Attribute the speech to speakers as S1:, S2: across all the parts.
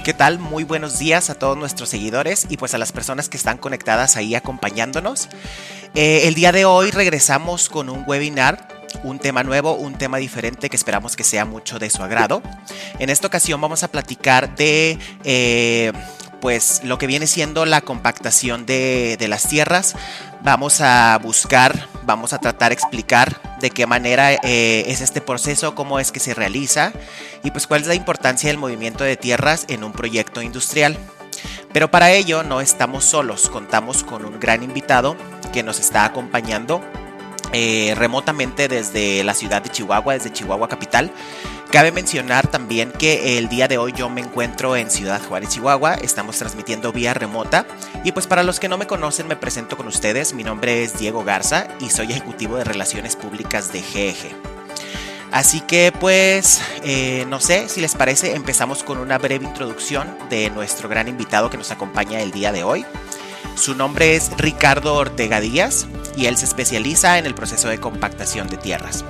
S1: ¿Qué tal? Muy buenos días a todos nuestros seguidores y pues a las personas que están conectadas ahí acompañándonos. El día de hoy regresamos con un webinar, un tema nuevo, un tema diferente que esperamos que sea mucho de su agrado. En esta ocasión vamos a platicar de pues lo que viene siendo la compactación de las tierras. Vamos a tratar de explicar de qué manera es este proceso, cómo es que se realiza y pues cuál es la importancia del movimiento de tierras en un proyecto industrial. Pero para ello no estamos solos, contamos con un gran invitado que nos está acompañando remotamente desde la ciudad de Chihuahua, desde Chihuahua capital. Cabe mencionar también que el día de hoy yo me encuentro en Ciudad Juárez, Chihuahua. Estamos transmitiendo vía remota. Y pues para los que no me conocen, me presento con ustedes. Mi nombre es Diego Garza y soy ejecutivo de Relaciones Públicas de GEG. Así que pues, no sé si les parece, empezamos con una breve introducción de nuestro gran invitado que nos acompaña el día de hoy. Su nombre es Ricardo Ortega Díaz y él se especializa en el proceso de compactación de tierras.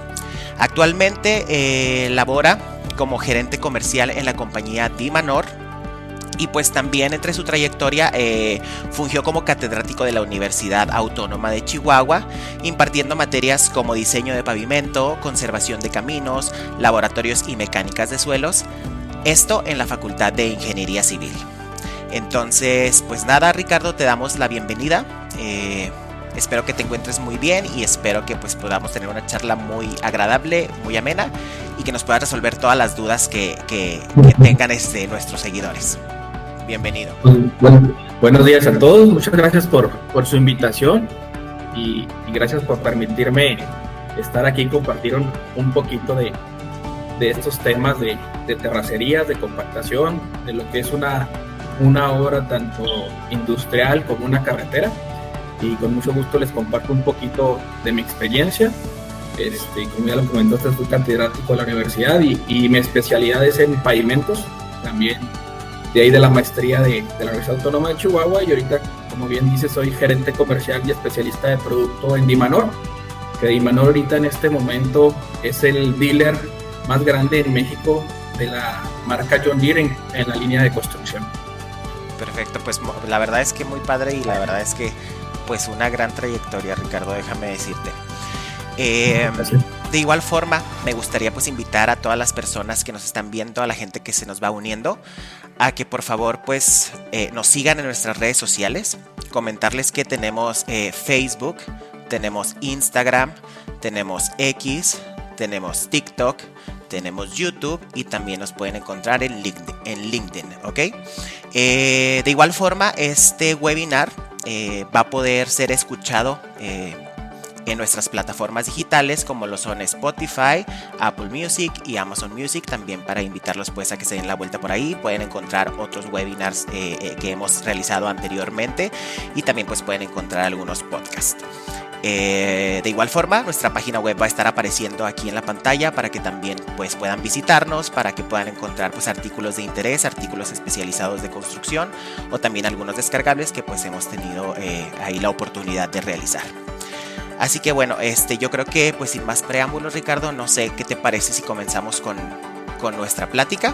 S1: Actualmente labora como gerente comercial en la compañía Dimanor y pues también entre su trayectoria fungió como catedrático de la Universidad Autónoma de Chihuahua, impartiendo materias como diseño de pavimento, conservación de caminos, laboratorios y mecánicas de suelos, esto en la Facultad de Ingeniería Civil. Entonces, pues nada, Ricardo, te damos la bienvenida. Espero que te encuentres muy bien y espero que pues podamos tener una charla muy agradable, muy amena y que nos pueda resolver todas las dudas que tengan nuestros seguidores. Bienvenido.
S2: Buenos días a todos, muchas gracias por su invitación y gracias por permitirme estar aquí y compartir un poquito de estos temas de terracerías, de compactación, de lo que es una obra tanto industrial como una carretera. Y con mucho gusto les comparto un poquito de mi experiencia. Como ya lo comentó, soy catedrático de la universidad y mi especialidad es en pavimentos, también de ahí de la maestría de la Universidad Autónoma de Chihuahua, y ahorita, como bien dice, soy gerente comercial y especialista de producto en Dimanor, que Dimanor ahorita en este momento es el dealer más grande en México de la marca John Deere en la línea de construcción.
S1: Perfecto, pues la verdad es que muy padre y la verdad es que pues una gran trayectoria, Ricardo, déjame decirte. De igual forma, me gustaría pues invitar a todas las personas que nos están viendo, a la gente que se nos va uniendo, a que por favor pues nos sigan en nuestras redes sociales. Comentarles que tenemos Facebook, tenemos Instagram, tenemos X, tenemos TikTok, tenemos YouTube y también nos pueden encontrar en LinkedIn, ¿ok? De igual forma, este webinar va a poder ser escuchado en nuestras plataformas digitales como lo son Spotify, Apple Music y Amazon Music, también para invitarlos pues a que se den la vuelta por ahí. Pueden encontrar otros webinars que hemos realizado anteriormente y también pues pueden encontrar algunos podcasts. De igual forma, nuestra página web va a estar apareciendo aquí en la pantalla para que también pues puedan visitarnos, para que puedan encontrar pues artículos de interés, artículos especializados de construcción o también algunos descargables que pues hemos tenido ahí la oportunidad de realizar. Así que bueno, yo creo que pues sin más preámbulos, Ricardo, no sé qué te parece si comenzamos con nuestra plática.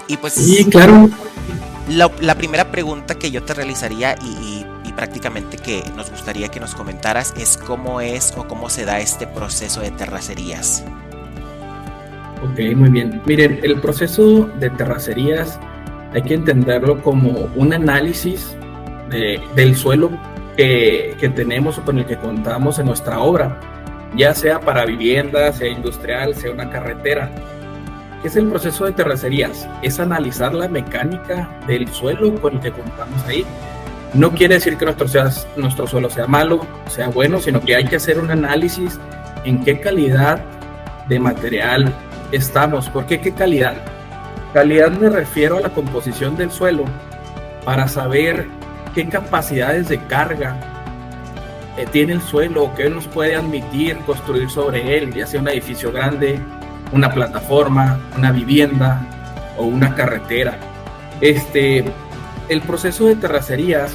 S1: Y pues
S2: sí, claro.
S1: La primera pregunta que yo te realizaría y prácticamente que nos gustaría que nos comentaras es cómo se da este proceso de terracerías.
S2: Ok, muy bien. Miren, el proceso de terracerías hay que entenderlo como un análisis del suelo que tenemos o con el que contamos en nuestra obra, ya sea para vivienda, sea industrial, sea una carretera. ¿Qué es el proceso de terracerías? Es analizar la mecánica del suelo con el que contamos ahí. No quiere decir que nuestro suelo sea malo, sea bueno, sino que hay que hacer un análisis en qué calidad de material estamos. ¿Por qué? ¿Qué calidad? Calidad me refiero a la composición del suelo para saber qué capacidades de carga tiene el suelo, qué nos puede admitir construir sobre él, ya sea un edificio grande, una plataforma, una vivienda o una carretera. El proceso de terracerías,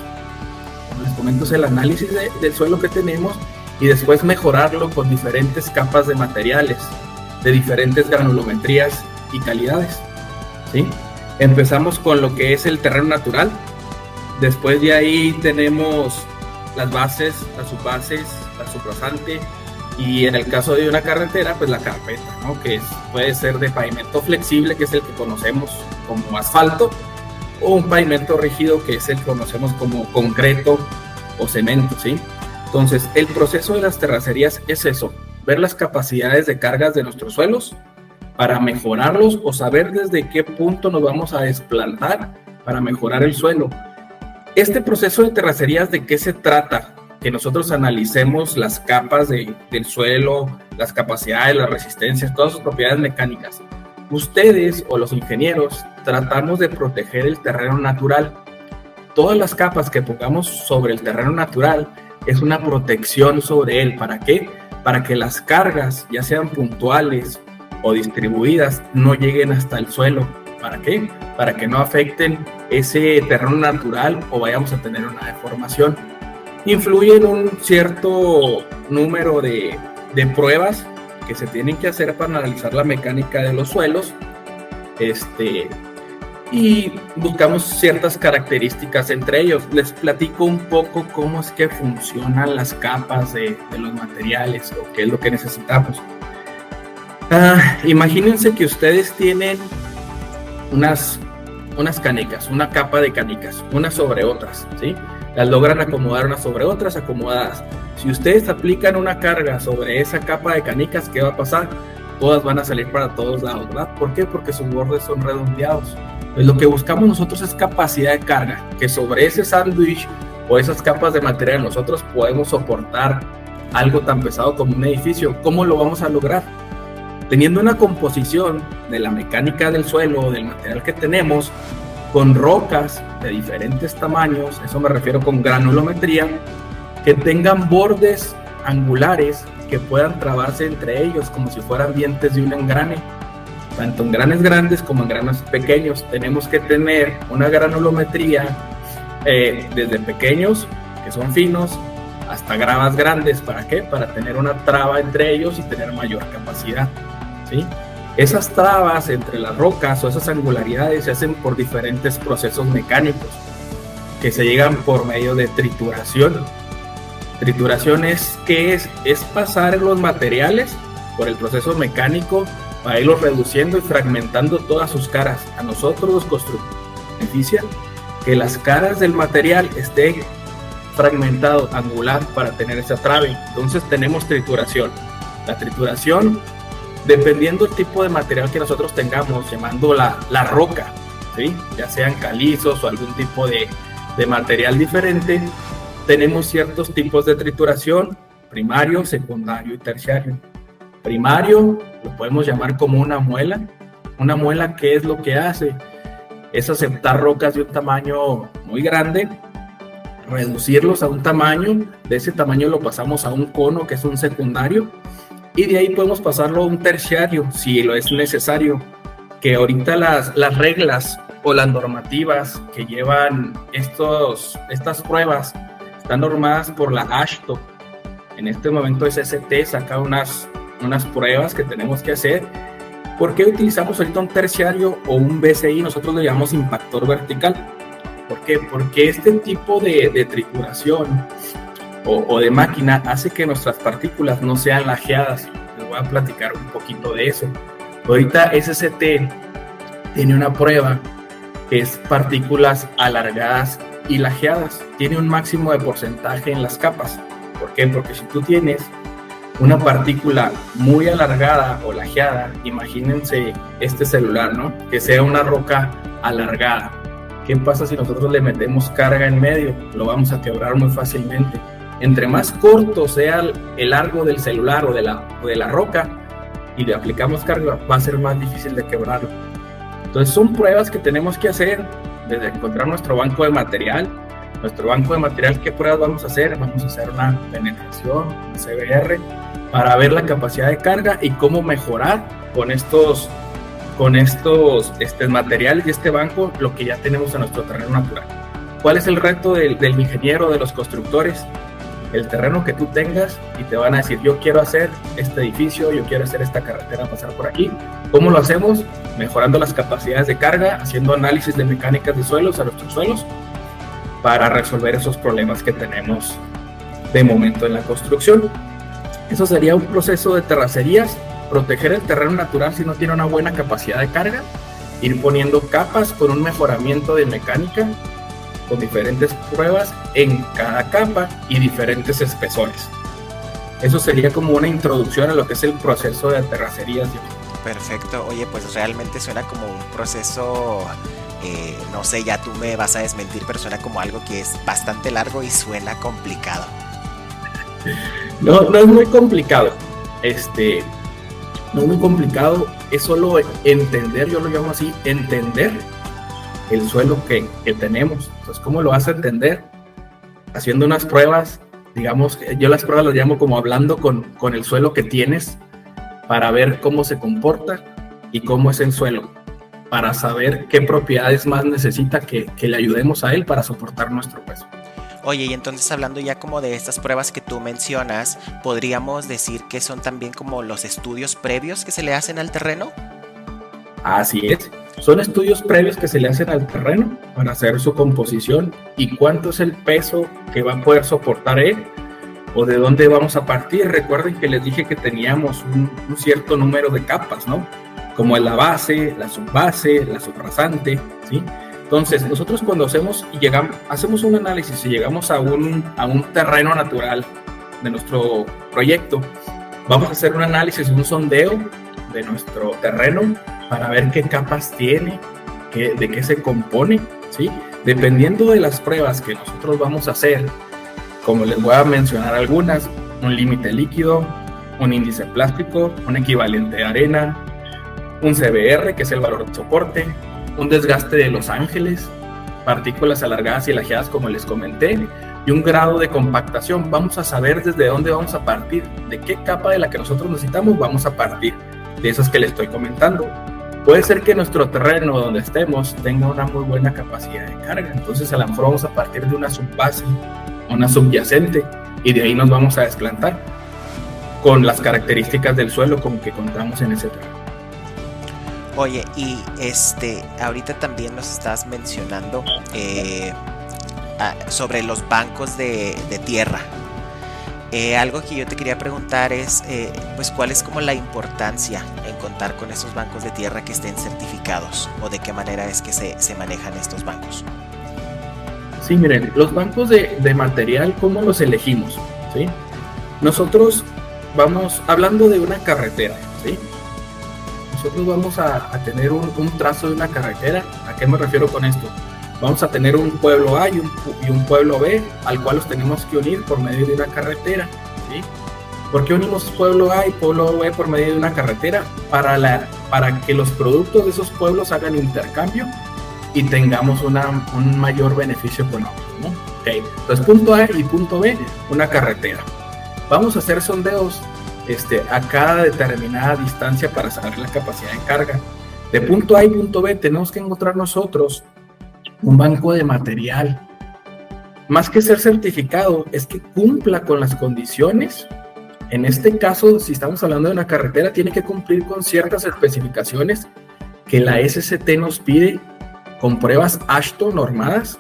S2: como les comento, es el análisis del suelo que tenemos y después mejorarlo con diferentes capas de materiales, de diferentes granulometrías y calidades, ¿sí? Empezamos con lo que es el terreno natural. Después de ahí tenemos las bases, las subbases, la subrasante, y en el caso de una carretera, pues la carpeta, ¿no? Puede ser de pavimento flexible, que es el que conocemos como asfalto, o un pavimento rígido, que es el que conocemos como concreto o cemento, ¿sí? Entonces, el proceso de las terracerías es eso, ver las capacidades de cargas de nuestros suelos para mejorarlos o saber desde qué punto nos vamos a desplantar para mejorar el suelo. Este proceso de terracerías, ¿de qué se trata? Que nosotros analicemos las capas del suelo, las capacidades, las resistencias, todas sus propiedades mecánicas. Ustedes o los ingenieros tratamos de proteger el terreno natural. Todas las capas que pongamos sobre el terreno natural es una protección sobre él. ¿Para qué? Para que las cargas, ya sean puntuales o distribuidas, no lleguen hasta el suelo. ¿Para qué? Para que no afecten ese terreno natural o vayamos a tener una deformación. Influyen un cierto número de pruebas que se tienen que hacer para analizar la mecánica de los suelos, y buscamos ciertas características entre ellos. Les platico un poco cómo es que funcionan las capas de los materiales o qué es lo que necesitamos. Imagínense que ustedes tienen unas canicas, una capa de canicas, unas sobre otras, ¿sí? Las logran acomodar unas sobre otras acomodadas. Si ustedes aplican una carga sobre esa capa de canicas, ¿qué va a pasar? Todas van a salir para todos lados, ¿verdad? ¿Por qué? Porque sus bordes son redondeados. Pues lo que buscamos nosotros es capacidad de carga, que sobre ese sándwich o esas capas de material nosotros podemos soportar algo tan pesado como un edificio. ¿Cómo lo vamos a lograr? Teniendo una composición de la mecánica del suelo o del material que tenemos, con rocas de diferentes tamaños, eso me refiero con granulometría, que tengan bordes angulares que puedan trabarse entre ellos como si fueran dientes de un engrane, tanto engranes grandes como engranes pequeños. Tenemos que tener una granulometría desde pequeños, que son finos, hasta gravas grandes. ¿Para qué? Para tener una traba entre ellos y tener mayor capacidad, ¿sí? Esas trabas entre las rocas o esas angularidades se hacen por diferentes procesos mecánicos que se llegan por medio de trituración. Trituración es pasar los materiales por el proceso mecánico para irlos reduciendo y fragmentando todas sus caras. A nosotros los constructores nos beneficia que las caras del material estén fragmentado, angular, para tener esa trave. Entonces tenemos trituración. La trituración, dependiendo del tipo de material que nosotros tengamos, llamando la roca, ¿sí? Ya sean calizos o algún tipo de material diferente, tenemos ciertos tipos de trituración: primario, secundario y terciario. Primario lo podemos llamar como una muela. Una muela, ¿qué es lo que hace? Es aceptar rocas de un tamaño muy grande, reducirlos a un tamaño, de ese tamaño lo pasamos a un cono, que es un secundario, y de ahí podemos pasarlo a un terciario si lo es necesario. Que ahorita las reglas o las normativas que llevan estas pruebas están normadas por la AASHTO. En este momento SST saca unas pruebas que tenemos que hacer. ¿Por qué utilizamos ahorita un terciario o un BCI? Nosotros lo llamamos impactor vertical. ¿Por qué? Porque este tipo de trituración o de máquina hace que nuestras partículas no sean lajeadas. Les voy a platicar un poquito de eso. Ahorita SST tiene una prueba que es partículas alargadas y lajeadas. Tiene un máximo de porcentaje en las capas. ¿Por qué? Porque si tú tienes una partícula muy alargada o lajeada, imagínense este celular, ¿no? Que sea una roca alargada. ¿Qué pasa si nosotros le metemos carga en medio? Lo vamos a quebrar muy fácilmente. Entre más corto sea el largo del celular o de la roca y le aplicamos carga, va a ser más difícil de quebrarlo. Entonces son pruebas que tenemos que hacer desde encontrar nuestro banco de material. Nuestro banco de material, ¿qué pruebas vamos a hacer? Vamos a hacer una penetración, un CBR, para ver la capacidad de carga y cómo mejorar con estos materiales y este banco lo que ya tenemos en nuestro terreno natural. ¿Cuál es el reto del ingeniero, de los constructores? el terreno que tú tengas y te van a decir, yo quiero hacer este edificio, yo quiero hacer esta carretera, pasar por aquí. ¿Cómo lo hacemos? Mejorando las capacidades de carga, haciendo análisis de mecánicas de suelos a nuestros suelos para resolver esos problemas que tenemos de momento en la construcción. Eso sería un proceso de terracerías, proteger el terreno natural si no tiene una buena capacidad de carga, ir poniendo capas con un mejoramiento de mecánica, con diferentes pruebas en cada capa y diferentes espesores. Eso sería como una introducción a lo que es el proceso de terracerías.
S1: Perfecto. Oye, pues realmente suena como un proceso, no sé, ya tú me vas a desmentir, pero suena como algo que es bastante largo y suena complicado.
S2: No es muy complicado. No es muy complicado, es solo entender, yo lo llamo así, entender el suelo que tenemos. Entonces, ¿cómo lo vas a entender? Haciendo unas pruebas, digamos, yo las pruebas las llamo como hablando con el suelo que tienes para ver cómo se comporta y cómo es el suelo, para saber qué propiedades más necesita que le ayudemos a él para soportar nuestro peso.
S1: Oye, y entonces hablando ya como de estas pruebas que tú mencionas, ¿podríamos decir que son también como los estudios previos que se le hacen al terreno?
S2: Así es, son estudios previos que se le hacen al terreno para hacer su composición y cuánto es el peso que va a poder soportar él o de dónde vamos a partir. Recuerden que les dije que teníamos un cierto número de capas, ¿no? Como la base, la subrasante, ¿sí? Entonces, nosotros cuando hacemos un análisis y llegamos a un terreno natural de nuestro proyecto, vamos a hacer un análisis, un sondeo de nuestro terreno para ver qué capas tiene, de qué se compone, ¿sí? Dependiendo de las pruebas que nosotros vamos a hacer, como les voy a mencionar algunas, un límite líquido, un índice plástico, un equivalente de arena, un CBR, que es el valor de soporte, un desgaste de los ángeles, partículas alargadas y lajeadas, como les comenté, y un grado de compactación. Vamos a saber desde dónde vamos a partir, de qué capa de la que nosotros necesitamos vamos a partir, de esas que les estoy comentando. Puede ser que nuestro terreno donde estemos tenga una muy buena capacidad de carga, entonces a lo mejor vamos a partir de una subbase, una subyacente, y de ahí nos vamos a desplantar con las características del suelo con que contamos en ese terreno.
S1: Oye, y ahorita también nos estás mencionando sobre los bancos de tierra. Algo que yo te quería preguntar es, pues, ¿cuál es como la importancia en contar con esos bancos de tierra que estén certificados? ¿O de qué manera es que se manejan estos bancos?
S2: Sí, miren, los bancos de material, ¿cómo los elegimos? ¿Sí? Nosotros vamos hablando de una carretera, ¿sí? Nosotros vamos a tener un trazo de una carretera. ¿A qué me refiero con esto? Vamos a tener un pueblo A y un pueblo B, al cual los tenemos que unir por medio de una carretera, ¿sí? ¿Por qué unimos pueblo A y pueblo B por medio de una carretera? Para que los productos de esos pueblos hagan intercambio y tengamos un mayor beneficio económico, ¿no? Okay. Entonces, punto A y punto B, una carretera. Vamos a hacer sondeos a cada determinada distancia para saber la capacidad de carga. De punto A y punto B tenemos que encontrar nosotros un banco de material. Más que ser certificado, es que cumpla con las condiciones. En este caso, si estamos hablando de una carretera, tiene que cumplir con ciertas especificaciones que la SCT nos pide con pruebas AASHTO normadas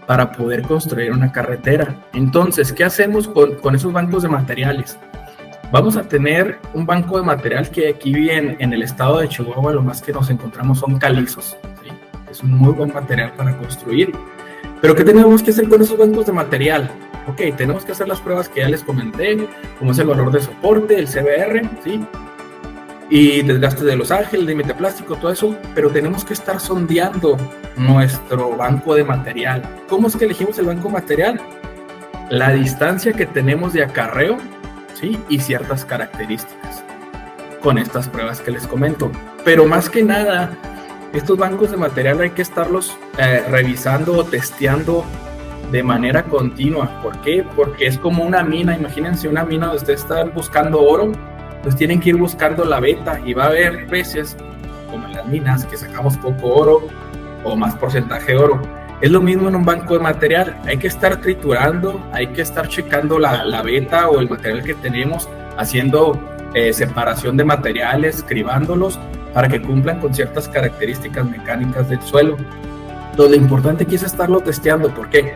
S2: para poder construir una carretera. Entonces, ¿qué hacemos con esos bancos de materiales? Vamos a tener un banco de material que aquí en el estado de Chihuahua lo más que nos encontramos son calizos, ¿sí? Es un muy buen material para construir. Pero ¿qué tenemos que hacer con esos bancos de material? Ok, tenemos que hacer las pruebas que ya les comenté, como es el valor de soporte, el CBR, ¿sí? Y desgaste de los ángeles, límite plástico, todo eso, pero tenemos que estar sondeando nuestro banco de material. ¿Cómo es que elegimos el banco de material? La distancia que tenemos de acarreo, ¿sí? Y ciertas características con estas pruebas que les comento. Pero más que nada, estos bancos de material hay que estarlos revisando o testeando de manera continua. ¿Por qué? Porque es como una mina. Imagínense una mina donde ustedes están buscando oro, pues tienen que ir buscando la beta, y va a haber veces, como en las minas, que sacamos poco oro o más porcentaje de oro. Es lo mismo en un banco de material, hay que estar triturando, hay que estar checando la veta o el material que tenemos, haciendo separación de materiales, cribándolos para que cumplan con ciertas características mecánicas del suelo. Entonces, lo importante aquí es estarlo testeando. ¿Por qué?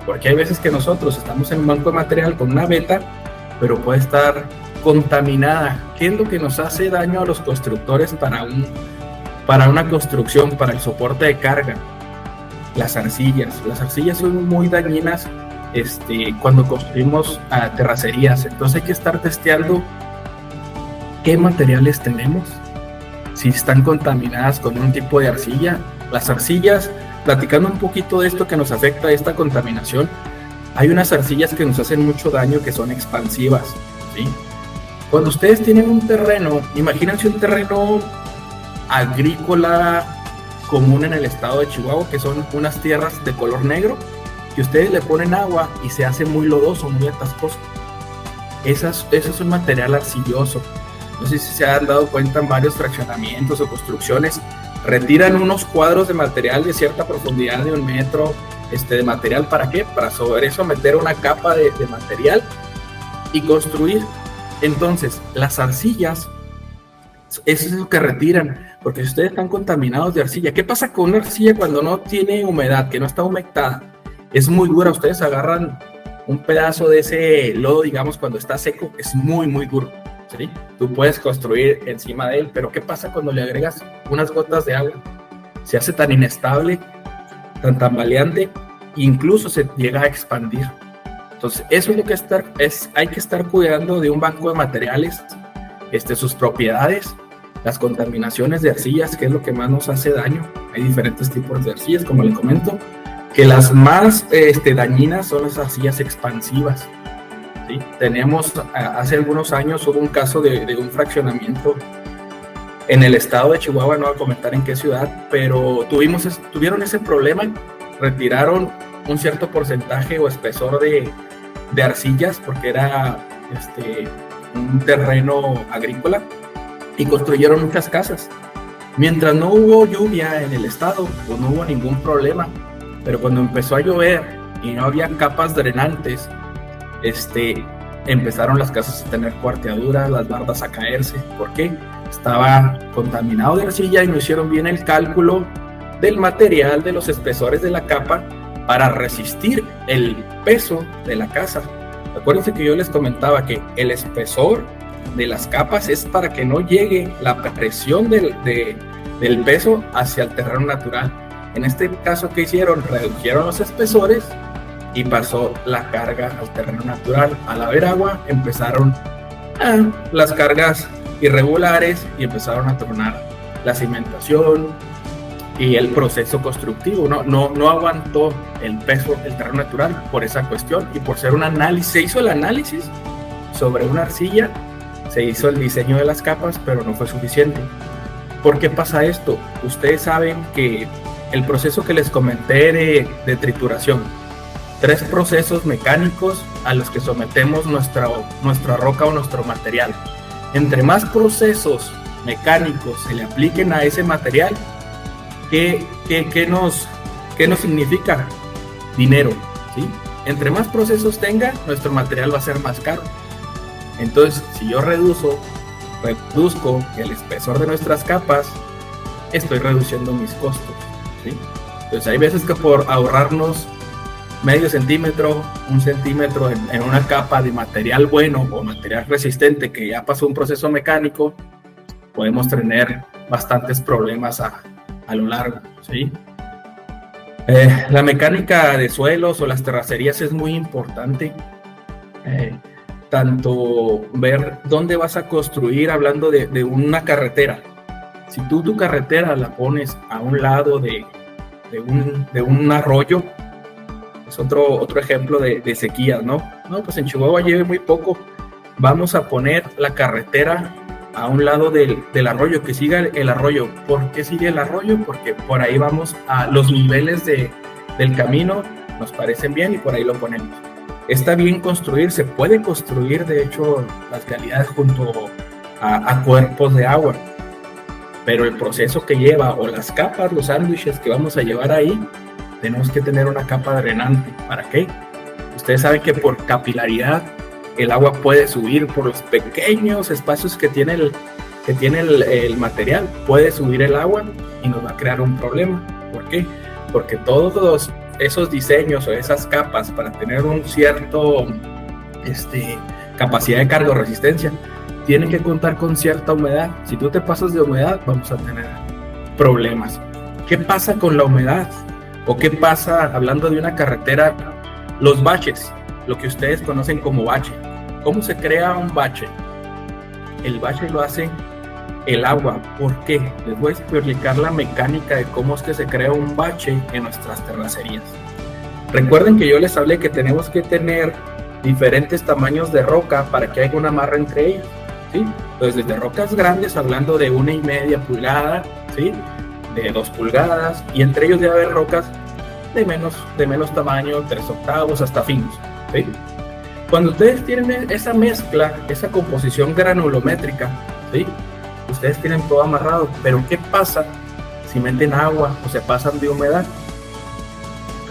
S2: Porque hay veces que nosotros estamos en un banco de material con una veta, pero puede estar contaminada. ¿Qué es lo que nos hace daño a los constructores para una construcción, para el soporte de carga? Las arcillas. Las arcillas son muy dañinas cuando construimos terracerías. Entonces hay que estar testeando qué materiales tenemos, si están contaminadas con un tipo de arcilla. Las arcillas, platicando un poquito de esto que nos afecta, esta contaminación, hay unas arcillas que nos hacen mucho daño, que son expansivas, ¿sí? Cuando ustedes tienen un terreno, imagínense un terreno agrícola común en el estado de Chihuahua, que son unas tierras de color negro, que ustedes le ponen agua y se hace muy lodoso, muy atascoso. Eso es un material arcilloso. No sé si se han dado cuenta en varios fraccionamientos o construcciones, retiran unos cuadros de material de cierta profundidad de 1 metro de material. ¿Para qué? Para sobre eso meter una capa de material y construir. Entonces, las arcillas, eso es lo que retiran, porque si ustedes están contaminados de arcilla, ¿qué pasa con una arcilla cuando no tiene humedad, que no está humectada? Es muy dura. Ustedes agarran un pedazo de ese lodo, digamos, cuando está seco, es muy, muy duro, ¿sí? Tú puedes construir encima de él, pero ¿qué pasa cuando le agregas unas gotas de agua? Se hace tan inestable, tan tambaleante, incluso se llega a expandir. Entonces, eso es lo que hay que estar cuidando de un banco de materiales, sus propiedades, las contaminaciones de arcillas, que es lo que más nos hace daño. Hay diferentes tipos de arcillas, como les comento, que las más dañinas son las arcillas expansivas, ¿sí? Tenemos, hace algunos años hubo un caso de un fraccionamiento en el estado de Chihuahua, no voy a comentar en qué ciudad, pero tuvieron ese problema, retiraron un cierto porcentaje o espesor de arcillas, porque era un terreno agrícola, y construyeron muchas casas. Mientras no hubo lluvia en el estado, pues no hubo ningún problema, pero cuando empezó a llover y no había capas drenantes, empezaron las casas a tener cuarteaduras, las bardas a caerse. ¿Por qué? Estaba contaminado de arcilla y no hicieron bien el cálculo del material, de los espesores de la capa para resistir el peso de la casa. Acuérdense que yo les comentaba que el espesor de las capas es para que no llegue la presión del peso hacia el terreno natural. En este caso, ¿qué hicieron? Redujeron los espesores y pasó la carga al terreno natural. Al haber agua, empezaron las cargas irregulares y empezaron a tronar la cimentación y el proceso constructivo. No aguantó el peso del terreno natural por esa cuestión, y por ser un análisis, se hizo el análisis sobre una arcilla, se hizo el diseño de las capas, pero no fue suficiente. ¿Por qué pasa esto? Ustedes saben que el proceso que les comenté de trituración, 3 procesos mecánicos a los que sometemos nuestra roca o nuestro material. Entre más procesos mecánicos se le apliquen a ese material, ¿qué nos significa? Dinero, ¿sí? Entre más procesos tenga, nuestro material va a ser más caro. Entonces, si yo reduzco el espesor de nuestras capas, estoy reduciendo mis costos, ¿sí? Entonces, hay veces que por ahorrarnos medio centímetro, 1 centímetro en una capa de material bueno o material resistente que ya pasó un proceso mecánico, podemos tener bastantes problemas a lo largo, ¿sí? La mecánica de suelos o las terracerías es muy importante. Tanto ver dónde vas a construir, hablando de una carretera. Si tú tu carretera la pones a un lado de un arroyo, es otro ejemplo de sequías, ¿no? No, pues en Chihuahua lleve muy poco. Vamos a poner la carretera a un lado del arroyo, que siga el arroyo. ¿Por qué sigue el arroyo? Porque por ahí vamos a los niveles del camino, nos parecen bien y por ahí lo ponemos. Está bien construir, se puede construir, de hecho, las calidades junto a cuerpos de agua, pero el proceso que lleva, o las capas, los sándwiches que vamos a llevar ahí, tenemos que tener una capa drenante. ¿Para qué? Ustedes saben que por capilaridad el agua puede subir por los pequeños espacios que tiene el material, puede subir el agua y nos va a crear un problema. ¿Por qué? Porque todos esos diseños o esas capas para tener un cierto capacidad de carga o resistencia tienen que contar con cierta humedad. Si tú te pasas de humedad, vamos a tener problemas. ¿Qué pasa con la humedad? ¿O qué pasa, hablando de una carretera, los baches, lo que ustedes conocen como bache? ¿Cómo se crea un bache? El bache lo hace el agua. ¿Por qué? Les voy a explicar la mecánica de cómo es que se crea un bache en nuestras terracerías. Recuerden que yo les hablé que tenemos que tener diferentes tamaños de roca para que haya una amarre entre ellas, ¿sí? Entonces, desde rocas grandes, hablando de 1.5 pulgadas, ¿sí? De 2 pulgadas, y entre ellos debe haber rocas de menos tamaño, 3/8, hasta finos, ¿sí? Cuando ustedes tienen esa mezcla, esa composición granulométrica, ¿sí? Ustedes tienen todo amarrado, pero ¿qué pasa si meten agua o se pasan de humedad?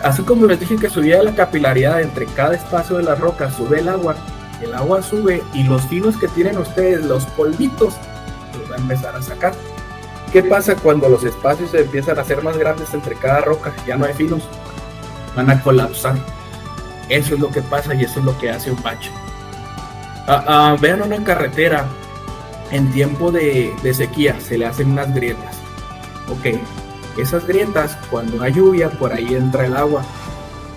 S2: Así como les dije que subía la capilaridad entre cada espacio de las rocas, sube el agua sube y los finos que tienen ustedes, los polvitos, los va a empezar a sacar. ¿Qué pasa cuando los espacios se empiezan a hacer más grandes entre cada roca? Ya no hay finos, van a colapsar. Eso es lo que pasa y eso es lo que hace un bache. Vean una carretera en tiempo de sequía, se le hacen unas grietas. Ok, esas grietas, cuando hay lluvia, por ahí entra el agua.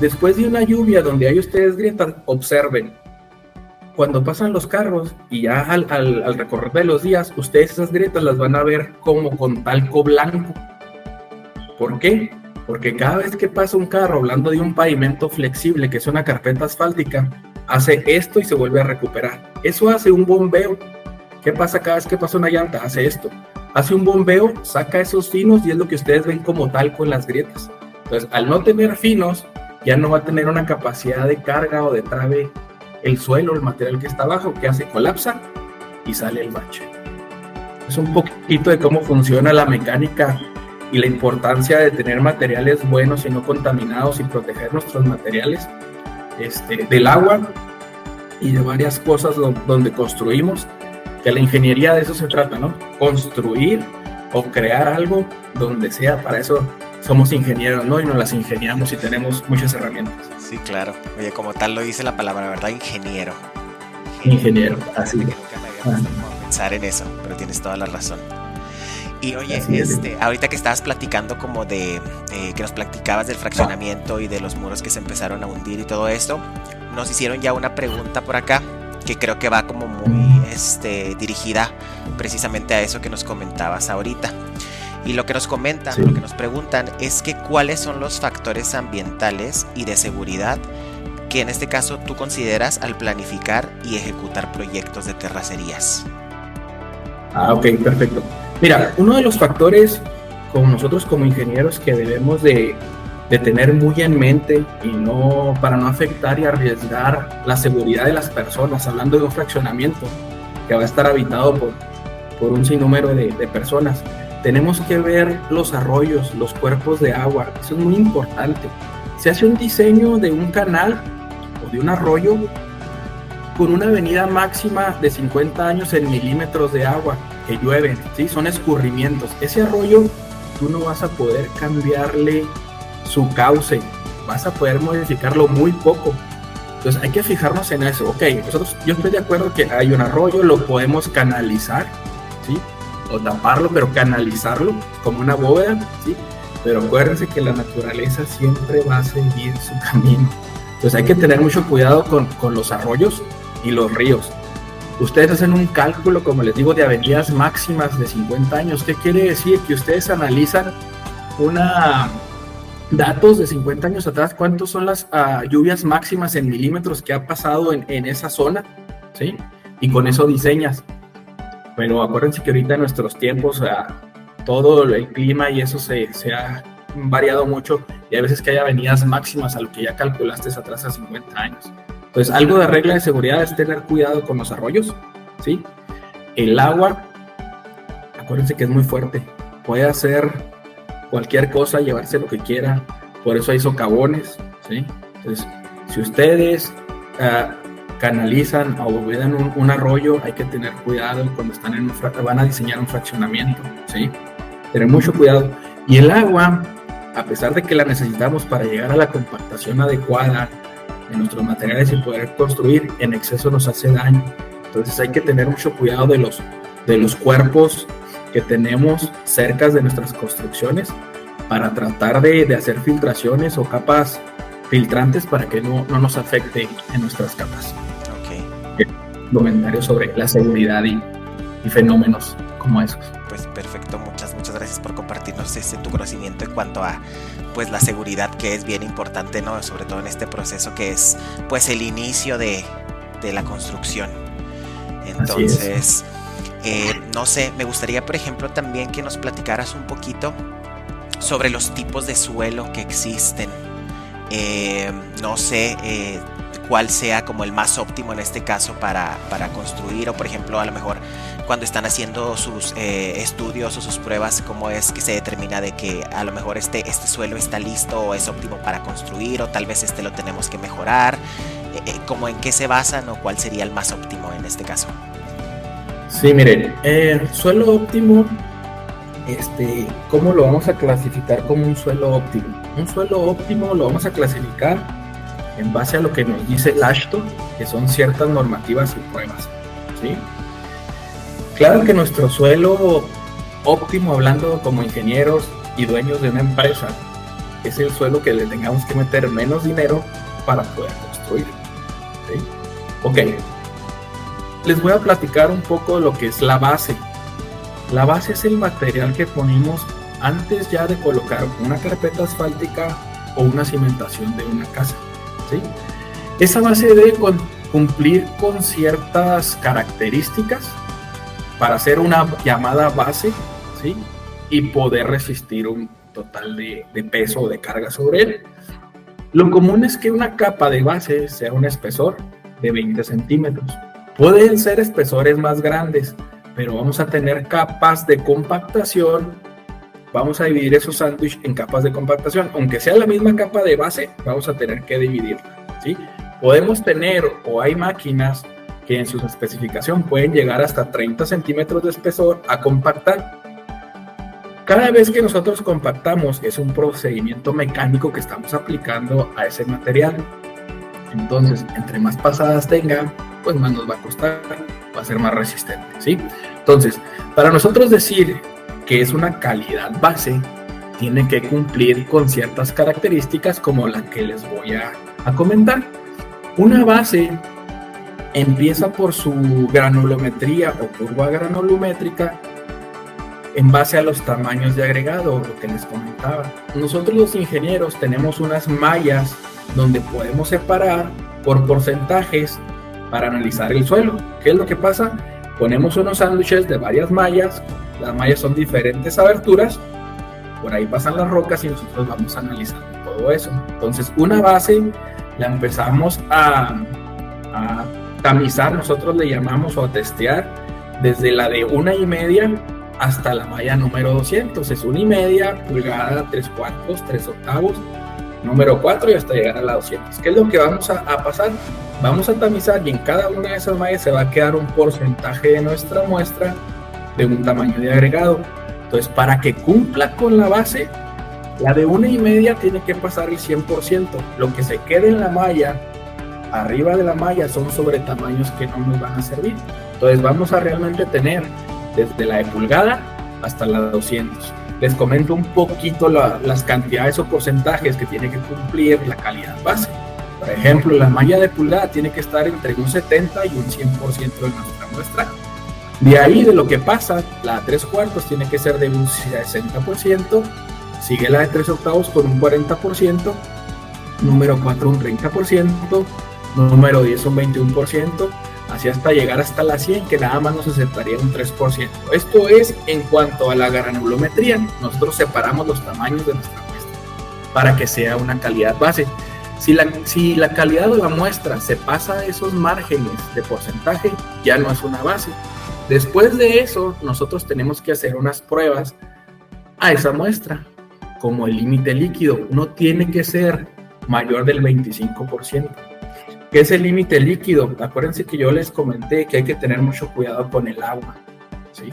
S2: Después de una lluvia donde hay ustedes grietas, observen. Cuando pasan los carros y ya al recorrer de los días, ustedes esas grietas las van a ver como con talco blanco. ¿Por qué? Porque cada vez que pasa un carro, hablando de un pavimento flexible, que es una carpeta asfáltica, hace esto y se vuelve a recuperar. Eso hace un bombeo. ¿Qué pasa cada vez que pasa una llanta? Hace esto. Hace un bombeo, saca esos finos y es lo que ustedes ven como talco en las grietas. Entonces, al no tener finos, ya no va a tener una capacidad de carga o de trave el suelo, el material que está abajo, que hace colapsa y sale el bache. Es un poquito de cómo funciona la mecánica y la importancia de tener materiales buenos y no contaminados y proteger nuestros materiales del agua y de varias cosas donde construimos, que la ingeniería de eso se trata, ¿no? Construir o crear algo donde sea. Para eso somos ingenieros, ¿no? Y nos las ingeniamos y tenemos muchas herramientas.
S1: Sí, claro. Oye, como tal lo dice la palabra, ¿verdad? Ingeniero.
S2: Ingeniero, así.
S1: Nunca me había puesto a pensar en eso, pero tienes toda la razón. Y oye, ahorita que estabas platicando como de que nos platicabas del fraccionamiento y de los muros que se empezaron a hundir y todo esto, nos hicieron ya una pregunta por acá que creo que va como muy dirigida precisamente a eso que nos comentabas ahorita. Y lo que nos comentan, lo que nos preguntan es que cuáles son los factores ambientales y de seguridad que en este caso tú consideras al planificar y ejecutar proyectos de terracerías.
S2: Ok, perfecto. Mira, uno de los factores como nosotros como ingenieros que debemos de tener muy en mente y para no afectar y arriesgar la seguridad de las personas, hablando de un fraccionamiento que va a estar habitado por un sinnúmero de personas, tenemos que ver los arroyos, los cuerpos de agua. Eso es muy importante. Se hace un diseño de un canal o de un arroyo con una avenida máxima de 50 años en milímetros de agua que llueve, ¿sí? Son escurrimientos. Ese arroyo tú no vas a poder cambiarle su cauce, vas a poder modificarlo muy poco. Entonces hay que fijarnos en eso. Ok, yo estoy de acuerdo que hay un arroyo, lo podemos canalizar, ¿sí? O taparlo, pero canalizarlo como una bóveda, ¿sí? Pero acuérdense que la naturaleza siempre va a seguir su camino. Entonces hay que tener mucho cuidado con los arroyos y los ríos. Ustedes hacen un cálculo, como les digo, de avenidas máximas de 50 años. ¿Qué quiere decir? Que ustedes analizan datos de 50 años atrás, cuántos son las lluvias máximas en milímetros que ha pasado en esa zona, ¿sí? Y con eso diseñas. Pero acuérdense que ahorita en nuestros tiempos todo el clima y eso se ha variado mucho y hay veces que hay avenidas máximas a lo que ya calculaste atrás a 50 años. Entonces, algo de regla de seguridad es tener cuidado con los arroyos, ¿sí? El agua, acuérdense que es muy fuerte, puede hacer cualquier cosa, llevarse lo que quiera, por eso hay socavones, ¿sí? Entonces, si ustedes canalizan o olvidan un arroyo, hay que tener cuidado cuando están van a diseñar un fraccionamiento, ¿sí? Tener mucho cuidado. Y el agua, a pesar de que la necesitamos para llegar a la compactación adecuada de nuestros materiales y poder construir, en exceso nos hace daño. Entonces hay que tener mucho cuidado de los cuerpos que tenemos cerca de nuestras construcciones para tratar de hacer filtraciones o capas filtrantes para que no nos afecte en nuestras capas.
S1: Okay.
S2: Comentarios sobre la seguridad y fenómenos como esos.
S1: Pues perfecto, muchas gracias por compartirnos tu conocimiento en cuanto a pues la seguridad, que es bien importante, ¿no? Sobre todo en este proceso que es pues el inicio de la construcción. Entonces, no sé, me gustaría por ejemplo también que nos platicaras un poquito sobre los tipos de suelo que existen. No sé cuál sea como el más óptimo en este caso para construir, o por ejemplo a lo mejor cuando están haciendo sus estudios o sus pruebas, cómo es que se determina de que a lo mejor este suelo está listo o es óptimo para construir, o tal vez lo tenemos que mejorar, como en qué se basan o cuál sería el más óptimo en este caso.
S2: Sí, miren, suelo óptimo, ¿cómo lo vamos a clasificar como un suelo óptimo? Un suelo óptimo lo vamos a clasificar en base a lo que nos dice el AASHTO, que son ciertas normativas y pruebas, ¿sí? Claro que nuestro suelo óptimo, hablando como ingenieros y dueños de una empresa, es el suelo que le tengamos que meter menos dinero para poder construir, ¿sí? Ok, les voy a platicar un poco de lo que es la base. La base es el material que ponemos antes ya de colocar una carpeta asfáltica o una cimentación de una casa, ¿sí? Esa base debe cumplir con ciertas características para hacer una llamada base, ¿sí? Y poder resistir un total de peso o de carga sobre él. Lo común es que una capa de base sea un espesor de 20 centímetros. Pueden ser espesores más grandes, pero vamos a tener capas de compactación. Vamos a dividir esos sándwiches en capas de compactación. Aunque sea la misma capa de base, vamos a tener que dividirla, ¿sí? Podemos tener, o hay máquinas que en su especificación pueden llegar hasta 30 centímetros de espesor a compactar. Cada vez que nosotros compactamos es un procedimiento mecánico que estamos aplicando a ese material. Entonces, entre más pasadas tenga, pues más nos va a costar, va a ser más resistente, ¿sí? Entonces, para nosotros decir que es una calidad base, tiene que cumplir con ciertas características como la que les voy a comentar. Una base empieza por su granulometría o curva granulométrica en base a los tamaños de agregado, lo que les comentaba. Nosotros los ingenieros tenemos unas mallas donde podemos separar por porcentajes para analizar el suelo. ¿Qué es lo que pasa? Ponemos unos sándwiches de varias mallas, las mallas son diferentes aberturas, por ahí pasan las rocas y nosotros vamos analizando todo eso. Entonces una base la empezamos a tamizar, nosotros le llamamos, o a testear, desde la de 1,5 hasta la malla número 200, es 1,5, pulgada, 3/4, 3/8, número 4 y hasta llegar a la 200. ¿Qué es lo que vamos a pasar? Vamos a tamizar y en cada una de esas mallas se va a quedar un porcentaje de nuestra muestra de un tamaño de agregado. Entonces, para que cumpla con la base, la de 1,5 tiene que pasar el 100%. Lo que se quede en la malla, arriba de la malla, son sobre tamaños que no nos van a servir. Entonces, vamos a realmente tener desde la de pulgada hasta la 200. Les comento un poquito las cantidades o porcentajes que tiene que cumplir la calidad base. Por ejemplo, la malla de pulgada tiene que estar entre un 70 y un 100% de nuestra muestra. De ahí, de lo que pasa, la de 3/4 tiene que ser de un 60%, sigue la de 3/8 con un 40%, número 4 un 30%, número 10 un 21%, así hasta llegar hasta la 100, que nada más nos aceptaría un 3%. Esto es en cuanto a la granulometría. Nosotros separamos los tamaños de nuestra muestra para que sea una calidad base. Si la calidad de la muestra se pasa de esos márgenes de porcentaje, ya no es una base. Después de eso, nosotros tenemos que hacer unas pruebas a esa muestra. como el límite líquido. No tiene que ser mayor del 25%. ¿Qué es el límite líquido? Acuérdense que yo les comenté que hay que tener mucho cuidado con el agua, ¿sí?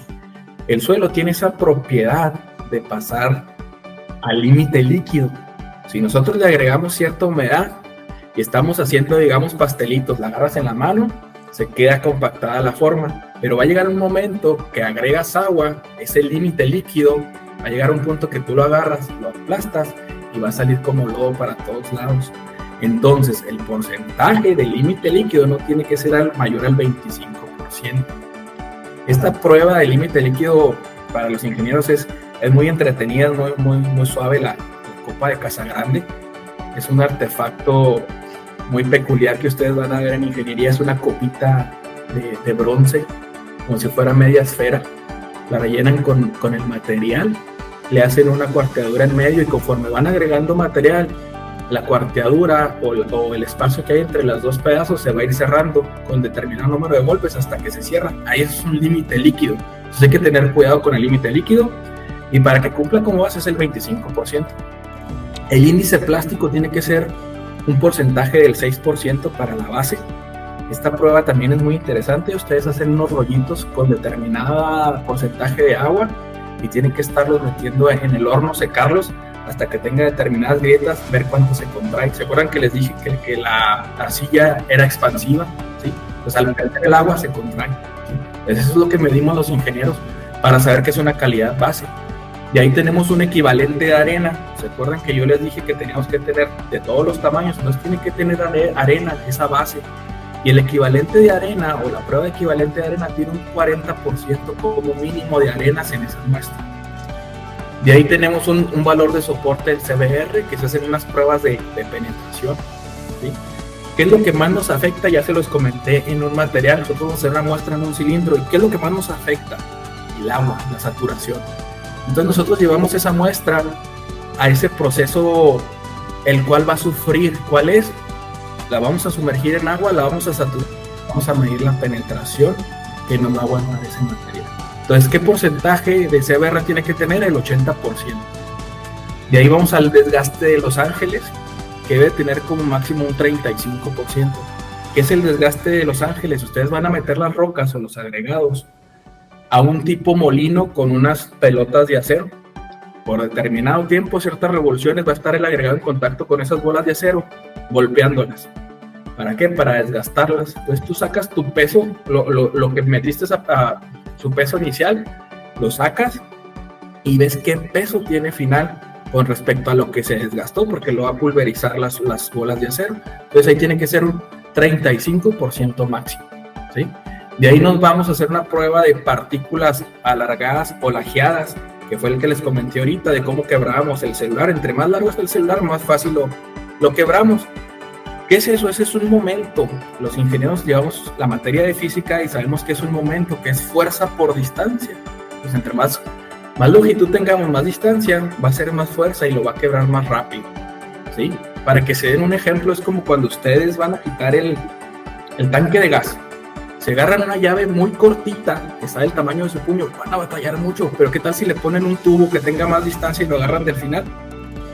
S2: El suelo tiene esa propiedad de pasar al límite líquido. Si nosotros le agregamos cierta humedad y estamos haciendo, digamos, pastelitos, la agarras en la mano, se queda compactada la forma, pero va a llegar un momento que agregas agua, ese límite líquido, va a llegar un punto que tú lo agarras, lo aplastas y va a salir como lodo para todos lados. Entonces, el porcentaje de límite líquido no tiene que ser mayor al 25%. Esta prueba de límite líquido para los ingenieros es muy entretenida, muy suave. La copa de Casagrande es un artefacto muy peculiar que ustedes van a ver en ingeniería. Es una copita de bronce, como si fuera media esfera. La rellenan con el material, le hacen una cuarteadura en medio y conforme van agregando material, la cuarteadura o el espacio que hay entre los dos pedazos se va a ir cerrando con determinado número de golpes hasta que se cierra. Ahí es un límite líquido. Entonces hay que tener cuidado con el límite líquido y para que cumpla como base es el 25%. El índice plástico tiene que ser un porcentaje del 6% para la base. Esta prueba también es muy interesante. Ustedes hacen unos rollitos con determinado porcentaje de agua y tienen que estarlos metiendo en el horno, secarlos hasta que tenga determinadas grietas, ver cuánto se contrae. ¿Se acuerdan que les dije que la arcilla era expansiva? ¿Sí? Pues al meter el agua se contrae, ¿sí? Eso es lo que medimos los ingenieros para saber que es una calidad base. Y ahí tenemos un equivalente de arena. ¿Se acuerdan que yo les dije que teníamos que tener de todos los tamaños? Entonces tiene que tener arena, esa base. Y el equivalente de arena, o la prueba de equivalente de arena, tiene un 40% como mínimo de arenas en esa muestra. De ahí tenemos un valor de soporte del CBR, que se hacen unas pruebas de penetración, ¿sí? ¿Qué es lo que más nos afecta? Ya se los comenté en un material. Nosotros vamos a hacer una muestra en un cilindro. ¿Y qué es lo que más nos afecta? El agua, la saturación. Entonces nosotros llevamos esa muestra a ese proceso el cual va a sufrir. ¿Cuál es? La vamos a sumergir en agua, la vamos a saturar, vamos a medir la penetración que nos va a aguantar ese material. Entonces, ¿qué porcentaje de CBR tiene que tener? El 80%. De ahí vamos al desgaste de los ángeles, que debe tener como máximo un 35%. ¿Qué es el desgaste de los ángeles? Ustedes van a meter las rocas o los agregados a un tipo molino con unas pelotas de acero. Por determinado tiempo, ciertas revoluciones, va a estar el agregado en contacto con esas bolas de acero, golpeándolas. ¿Para qué? Para desgastarlas. Entonces tú sacas tu peso, lo que metiste a su peso inicial, lo sacas y ves qué peso tiene final con respecto a lo que se desgastó, porque lo va a pulverizar las bolas de acero. Entonces ahí tiene que ser un 35% máximo, ¿sí? De ahí nos vamos a hacer una prueba de partículas alargadas o lajeadas, que fue el que les comenté ahorita, de cómo quebrábamos el celular. Entre más largo está el celular, más fácil lo quebramos. ¿Qué es eso? Ese es un momento. Los ingenieros llevamos la materia de física y sabemos que es un momento, que es fuerza por distancia. Pues entre más longitud tengamos, más distancia, va a ser más fuerza y lo va a quebrar más rápido, ¿sí? Para que se den un ejemplo, es como cuando ustedes van a quitar el tanque de gas. Se agarran una llave muy cortita, que está del tamaño de su puño, van a batallar mucho, pero ¿qué tal si le ponen un tubo que tenga más distancia y lo agarran del final?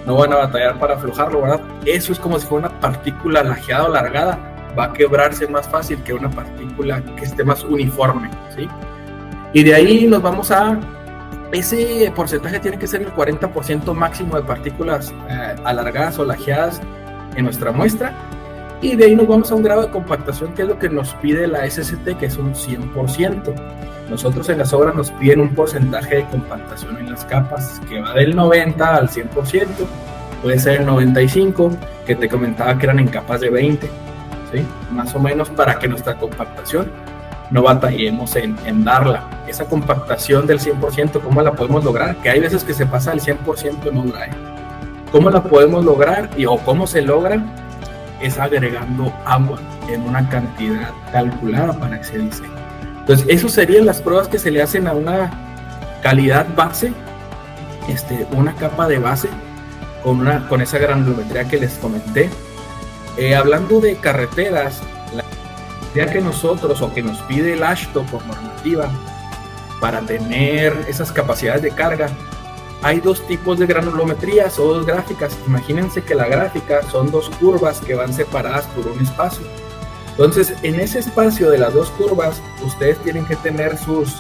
S2: No van a batallar para aflojarlo, ¿verdad? Eso es como si fuera una partícula lajeada o alargada, va a quebrarse más fácil que una partícula que esté más uniforme, ¿sí? Y de ahí nos vamos a... Ese porcentaje tiene que ser el 40% máximo de partículas alargadas o lajeadas en nuestra muestra. Y de ahí nos vamos a un grado de compactación, que es lo que nos pide la SST, que es un 100%. Nosotros en las obras nos piden un porcentaje de compactación en las capas, que va del 90 al 100%, puede ser el 95, que te comentaba que eran en capas de 20, ¿sí? Más o menos, para que nuestra compactación no batallemos en darla. Esa compactación del 100%, ¿cómo la podemos lograr? Que hay veces que se pasa al 100% en un drive. ¿Cómo la podemos lograr o cómo se logra? Es agregando agua en una cantidad calculada para ese diseño. Entonces, esas serían las pruebas que se le hacen a una calidad base, una capa de base con esa granulometría que les comenté. Hablando de carreteras, la idea que nosotros o que nos pide el AASHTO por normativa para tener esas capacidades de carga hay dos tipos de granulometrías o dos gráficas. Imagínense que la gráfica son dos curvas que van separadas por un espacio. Entonces, en ese espacio de las dos curvas, ustedes tienen que tener sus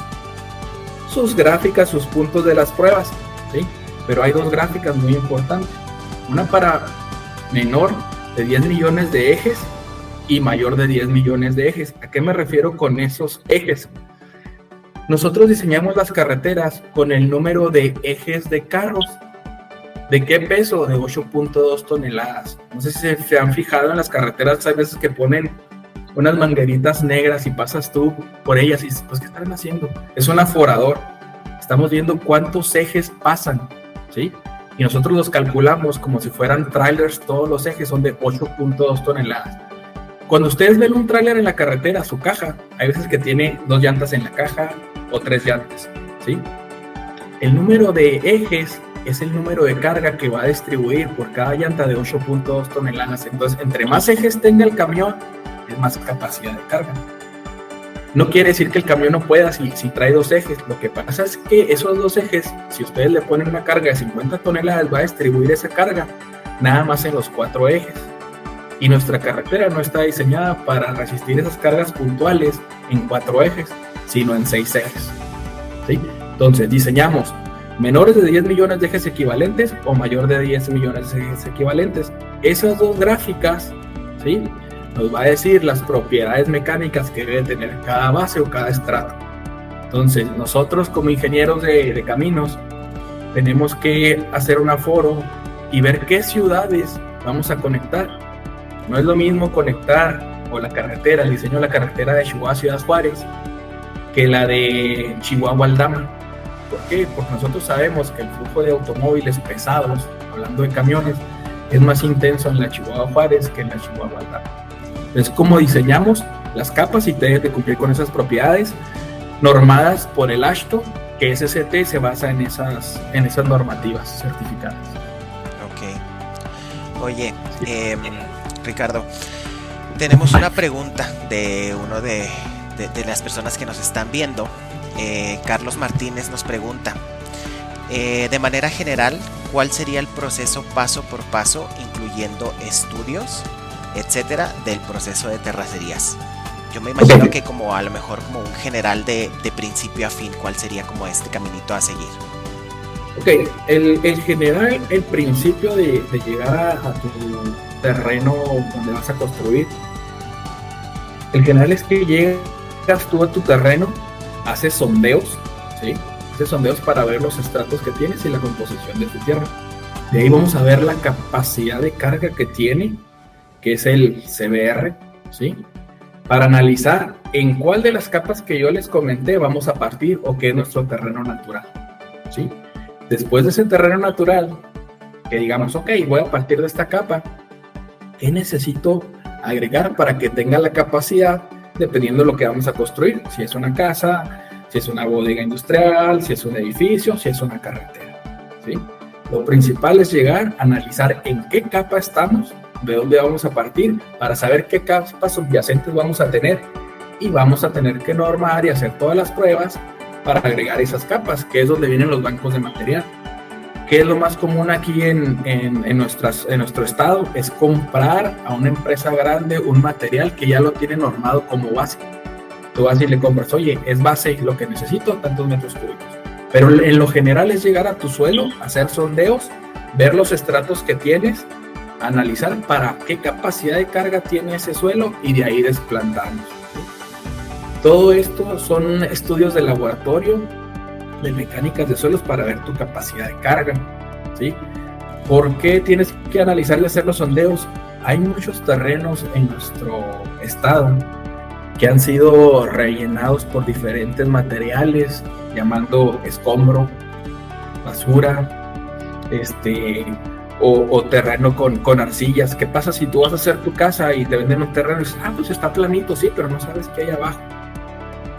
S2: gráficas, sus puntos de las pruebas, ¿sí? Pero hay dos gráficas muy importantes. Una para menor de 10 millones de ejes y mayor de 10 millones de ejes. ¿A qué me refiero con esos ejes? Nosotros diseñamos las carreteras con el número de ejes de carros. ¿De qué peso? De 8.2 toneladas. No sé si se han fijado en las carreteras, hay veces que ponen unas mangueritas negras y pasas tú por ellas y dices, pues, ¿qué están haciendo? Es un aforador. Estamos viendo cuántos ejes pasan, ¿sí? Y nosotros los calculamos como si fueran trailers, todos los ejes son de 8.2 toneladas. Cuando ustedes ven un tráiler en la carretera, su caja, hay veces que tiene 2 llantas en la caja o 3 llantas, ¿sí? El número de ejes es el número de carga que va a distribuir por cada llanta de 8.2 toneladas. Entonces, entre más ejes tenga el camión, es más capacidad de carga. No quiere decir que el camión no pueda si trae 2 ejes. Lo que pasa es que esos 2 ejes, si ustedes le ponen una carga de 50 toneladas, va a distribuir esa carga nada más en los 4 ejes. Y nuestra carretera no está diseñada para resistir esas cargas puntuales en 4 ejes, sino en 6 ejes, ¿sí? Entonces, diseñamos menores de 10 millones de ejes equivalentes o mayor de 10 millones de ejes equivalentes. Esas dos gráficas, ¿sí?, nos va a decir las propiedades mecánicas que debe tener cada base o cada estrato. Entonces, nosotros como ingenieros de caminos tenemos que hacer un aforo y ver qué ciudades vamos a conectar. No es lo mismo conectar o la carretera, el diseño de la carretera de Chihuahua a Ciudad Juárez que la de Chihuahua Aldama. ¿Por qué? Porque nosotros sabemos que el flujo de automóviles pesados, hablando de camiones, es más intenso en la Chihuahua Juárez que en la Chihuahua Aldama. Entonces, ¿cómo diseñamos las capas? Y debe de cumplir con esas propiedades normadas por el AASHTO, que SCT se basa en esas normativas certificadas.
S1: Ok. Oye, Ricardo, tenemos una pregunta de uno de las personas que nos están viendo. Carlos Martínez nos pregunta, de manera general, ¿cuál sería el proceso paso por paso, incluyendo estudios, etcétera, del proceso de terracerías? Yo me imagino que como a lo mejor como un general de principio a fin, ¿cuál sería como este caminito a seguir?
S2: Ok, el general, el principio de llegar a tu terreno donde vas a construir, el general es que llegas tú a tu terreno, haces sondeos, ¿sí? Haces sondeos para ver los estratos que tienes y la composición de tu tierra. De ahí vamos a ver la capacidad de carga que tiene, que es el CBR, ¿sí? Para analizar en cuál de las capas que yo les comenté vamos a partir o qué es nuestro terreno natural, ¿sí? Después de ese terreno natural, que digamos, ok, voy a partir de esta capa, ¿qué necesito agregar para que tenga la capacidad, dependiendo de lo que vamos a construir? Si es una casa, si es una bodega industrial, si es un edificio, si es una carretera, ¿sí? Lo principal es llegar a analizar en qué capa estamos, de dónde vamos a partir, para saber qué capas subyacentes vamos a tener, y vamos a tener que normar y hacer todas las pruebas para agregar esas capas, que es donde vienen los bancos de material. ¿Qué es lo más común aquí en nuestro estado? Es comprar a una empresa grande un material que ya lo tiene normado como base. Tú vas y le compras, oye, es base lo que necesito, tantos metros cúbicos. Pero en lo general es llegar a tu suelo, hacer sondeos, ver los estratos que tienes, analizar para qué capacidad de carga tiene ese suelo y de ahí desplantarnos, ¿sí? Todo esto son estudios de laboratorio, de mecánicas de suelos para ver tu capacidad de carga, ¿sí? ¿Por qué tienes que analizar y hacer los sondeos? Hay muchos terrenos en nuestro estado que han sido rellenados por diferentes materiales, llamando escombro, basura, o terreno con arcillas. ¿Qué pasa si tú vas a hacer tu casa y te venden un terreno y dices, pues está planito, sí, pero no sabes qué hay abajo?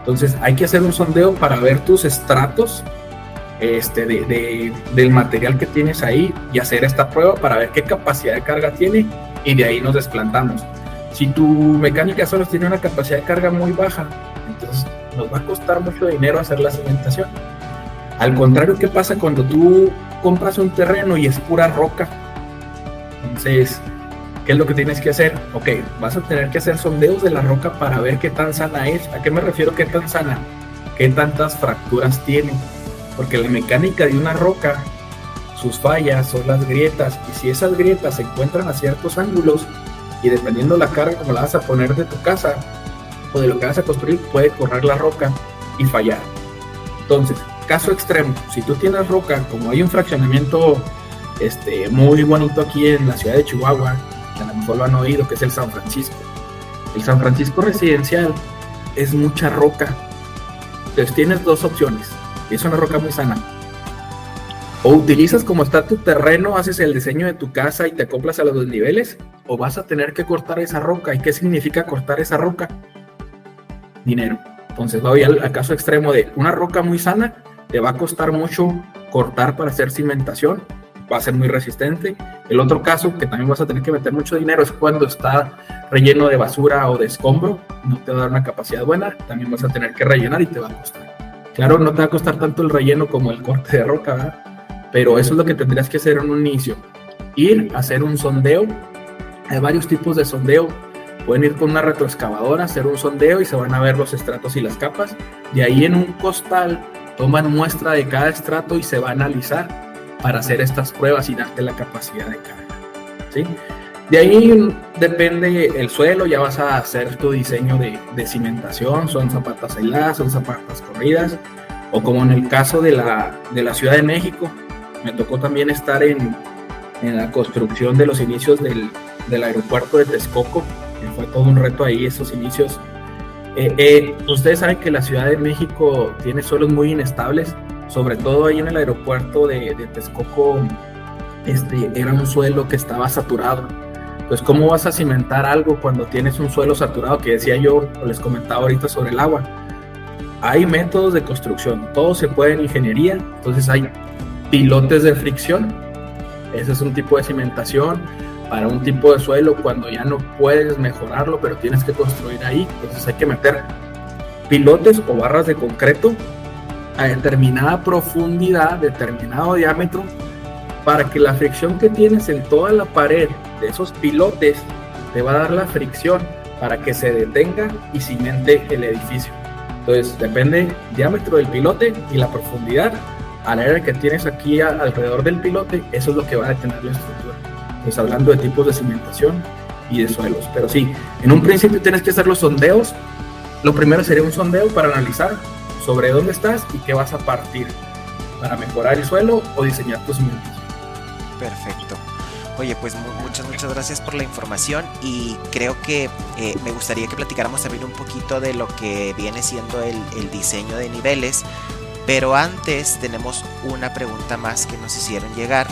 S2: Entonces hay que hacer un sondeo para ver tus estratos del material que tienes ahí y hacer esta prueba para ver qué capacidad de carga tiene, y de ahí nos desplantamos. Si tu mecánica solo tiene una capacidad de carga muy baja, entonces nos va a costar mucho dinero hacer la cimentación. Al contrario, ¿qué pasa cuando tú compras un terreno y es pura roca. Entonces, ¿qué es lo que tienes que hacer? Ok, vas a tener que hacer sondeos de la roca para ver qué tan sana es. ¿A qué me refiero qué tan sana? ¿Qué tantas fracturas tiene? Porque la mecánica de una roca, sus fallas son las grietas, y si esas grietas se encuentran a ciertos ángulos, y dependiendo la carga como la vas a poner de tu casa o de lo que vas a construir, puede correr la roca y fallar. Entonces, caso extremo, si tú tienes roca, como hay un fraccionamiento muy bonito aquí en la ciudad de Chihuahua, que a lo mejor lo han oído, que es el San Francisco. El San Francisco residencial es mucha roca. Entonces tienes dos opciones. Es una roca muy sana. O utilizas como está tu terreno, haces el diseño de tu casa y te acoplas a los desniveles, o vas a tener que cortar esa roca. ¿Y qué significa cortar esa roca? Dinero. Entonces voy al caso extremo de una roca muy sana, te va a costar mucho cortar para hacer cimentación, va a ser muy resistente. El otro caso, que también vas a tener que meter mucho dinero, es cuando está relleno de basura o de escombro, no te va a dar una capacidad buena, también vas a tener que rellenar y te va a costar. Claro, no te va a costar tanto el relleno como el corte de roca, ¿verdad? Pero eso es lo que tendrías que hacer en un inicio. Ir a hacer un sondeo. Hay varios tipos de sondeo. Pueden ir con una retroexcavadora, hacer un sondeo y se van a ver los estratos y las capas. De ahí en un costal toman muestra de cada estrato y se va a analizar para hacer estas pruebas y darte la capacidad de carga, ¿sí? De ahí depende el suelo, ya vas a hacer tu diseño de cimentación, son zapatas aisladas, son zapatas corridas, o como en el caso de la Ciudad de México, me tocó también estar en la construcción de los inicios del aeropuerto de Texcoco, que fue todo un reto ahí, esos inicios. Ustedes saben que la Ciudad de México tiene suelos muy inestables, sobre todo ahí en el aeropuerto de Texcoco, era un suelo que estaba saturado. Entonces, ¿cómo vas a cimentar algo cuando tienes un suelo saturado? Que decía yo, o les comentaba ahorita sobre el agua. Hay métodos de construcción, todo se puede en ingeniería, entonces hay pilotes de fricción, ese es un tipo de cimentación para un tipo de suelo cuando ya no puedes mejorarlo, pero tienes que construir ahí, entonces hay que meter pilotes o barras de concreto a determinada profundidad, determinado diámetro, para que la fricción que tienes en toda la pared de esos pilotes te va a dar la fricción para que se detenga y cimente el edificio. Entonces depende del diámetro del pilote y la profundidad al área que tienes aquí alrededor del pilote, eso es lo que va a detener la estructura. Pues hablando de tipos de cimentación y de suelos, pero sí, en un principio tienes que hacer los sondeos. Lo primero sería un sondeo para analizar sobre dónde estás y qué vas a partir para mejorar el suelo o diseñar tu cimentación.
S1: Perfecto. Oye, pues muchas gracias por la información, y creo que me gustaría que platicáramos también un poquito de lo que viene siendo el diseño de niveles, pero antes tenemos una pregunta más que nos hicieron llegar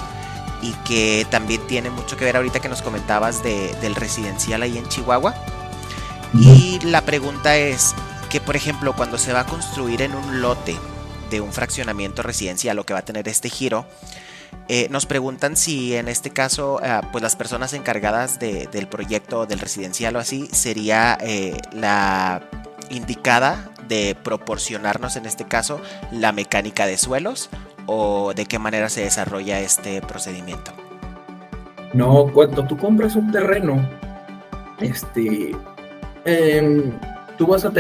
S1: y que también tiene mucho que ver ahorita que nos comentabas del residencial ahí en Chihuahua. Y la pregunta es que, por ejemplo, cuando se va a construir en un lote de un fraccionamiento residencial o que va a tener este giro, nos preguntan si en este caso pues las personas encargadas del proyecto del residencial o así sería la indicada de proporcionarnos en este caso la mecánica de suelos, o de qué manera se desarrolla este procedimiento.
S2: No, cuando tú compras un terreno, tú vas a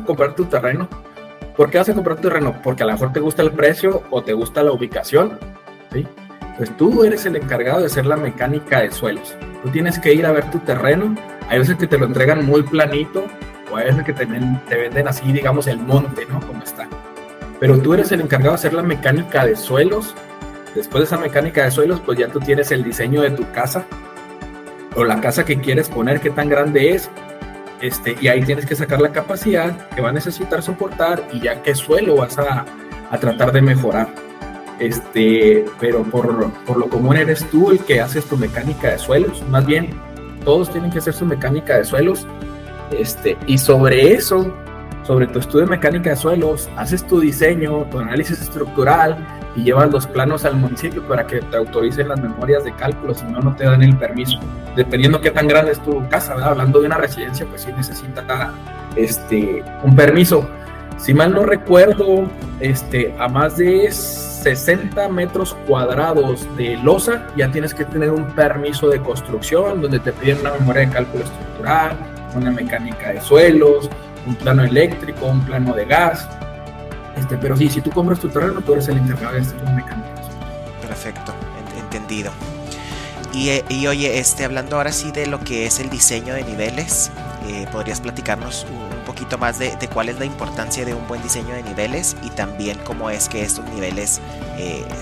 S2: comprar tu terreno. ¿Por qué vas a comprar tu terreno? Porque a lo mejor te gusta el precio o te gusta la ubicación, ¿sí? Pues tú eres el encargado de hacer la mecánica de suelos. Tú tienes que ir a ver tu terreno. Hay veces que te lo entregan muy planito, o hay veces que te venden así, digamos, el monte, ¿no? Como está. Pero tú eres el encargado de hacer la mecánica de suelos. Después de esa mecánica de suelos, pues ya tú tienes el diseño de tu casa, o la casa que quieres poner, qué tan grande es, y ahí tienes que sacar la capacidad que va a necesitar soportar y ya qué suelo vas a tratar de mejorar. Pero por lo común eres tú el que haces tu mecánica de suelos. Más bien, todos tienen que hacer su mecánica de suelos, y sobre eso, sobre tu estudio de mecánica de suelos, haces tu diseño, tu análisis estructural y llevas los planos al municipio para que te autoricen las memorias de cálculo, si no, no te dan el permiso. Dependiendo qué tan grande es tu casa, ¿verdad? Hablando de una residencia, pues sí necesita un permiso. Si mal no recuerdo, a más de 60 metros cuadrados de losa, ya tienes que tener un permiso de construcción donde te piden una memoria de cálculo estructural, una mecánica de suelos, un plano eléctrico, un plano de gas. Pero sí, si tú compras tu terreno, tú eres el encargado de hacer las mecánicas.
S1: Perfecto, entendido. Y oye, hablando ahora sí de lo que es el diseño de niveles, ¿podrías platicarnos un poquito más de cuál es la importancia de un buen diseño de niveles y también cómo es que estos niveles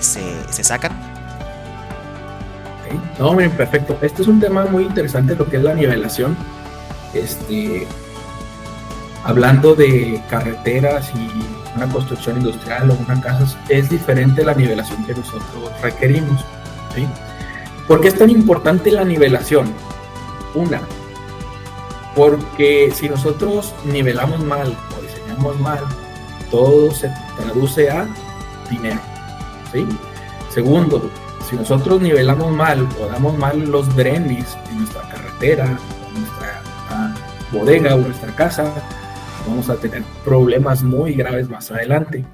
S1: se sacan?
S2: Okay. No, bien, perfecto. Este es un tema muy interesante, lo que es la nivelación. Hablando de carreteras y una construcción industrial o una casa, es diferente la nivelación que nosotros requerimos, ¿sí? ¿Por qué es tan importante la nivelación? Porque si nosotros nivelamos mal o diseñamos mal, todo se traduce a dinero, ¿sí? Segundo, si nosotros nivelamos mal o damos mal los drenes en nuestra carretera, en nuestra bodega o nuestra casa, vamos a tener problemas muy graves más adelante.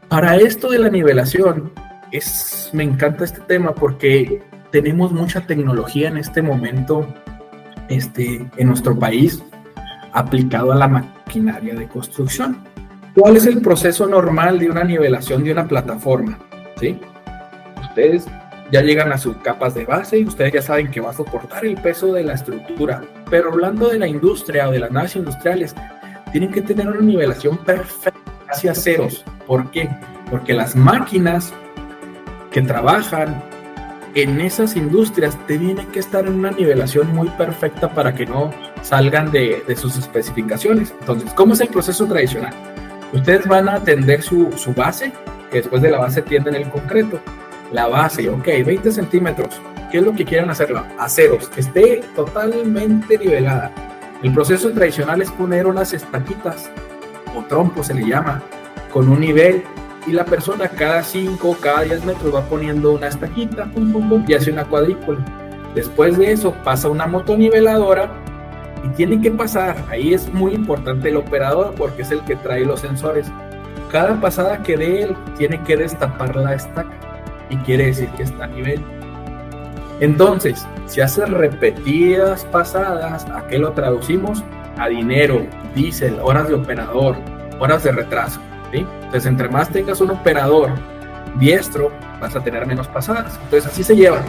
S2: Para esto de la nivelación, me encanta este tema porque tenemos mucha tecnología en este momento en nuestro país aplicado a la maquinaria de construcción. ¿Cuál es el proceso normal de una nivelación de una plataforma? ¿Sí? Ustedes ya llegan a sus capas de base y ustedes ya saben que va a soportar el peso de la estructura. Pero hablando de la industria o de las naves industriales, tienen que tener una nivelación perfecta hacia ceros. ¿Por qué? Porque las máquinas que trabajan en esas industrias tienen que estar en una nivelación muy perfecta para que no salgan de sus especificaciones. Entonces, ¿cómo es el proceso tradicional? Ustedes van a tender su base, que después de la base tienden el concreto. La base, ok, 20 centímetros. ¿Qué es lo que quieren hacerla? A ceros, que esté totalmente nivelada. El proceso tradicional es poner unas estaquitas, o trompos se le llama, con un nivel, y la persona cada 5, cada 10 metros va poniendo una estaquita, pum, pum, pum, y hace una cuadrícula. Después de eso pasa una motoniveladora y tiene que pasar, ahí es muy importante el operador porque es el que trae los sensores. Cada pasada que dé él tiene que destapar la estaca y quiere decir que está a nivel. Entonces, si hace repetidas pasadas, ¿a qué lo traducimos? A dinero, diésel, horas de operador, horas de retraso, ¿sí? Entonces, entre más tengas un operador diestro, vas a tener menos pasadas. Entonces, así se lleva,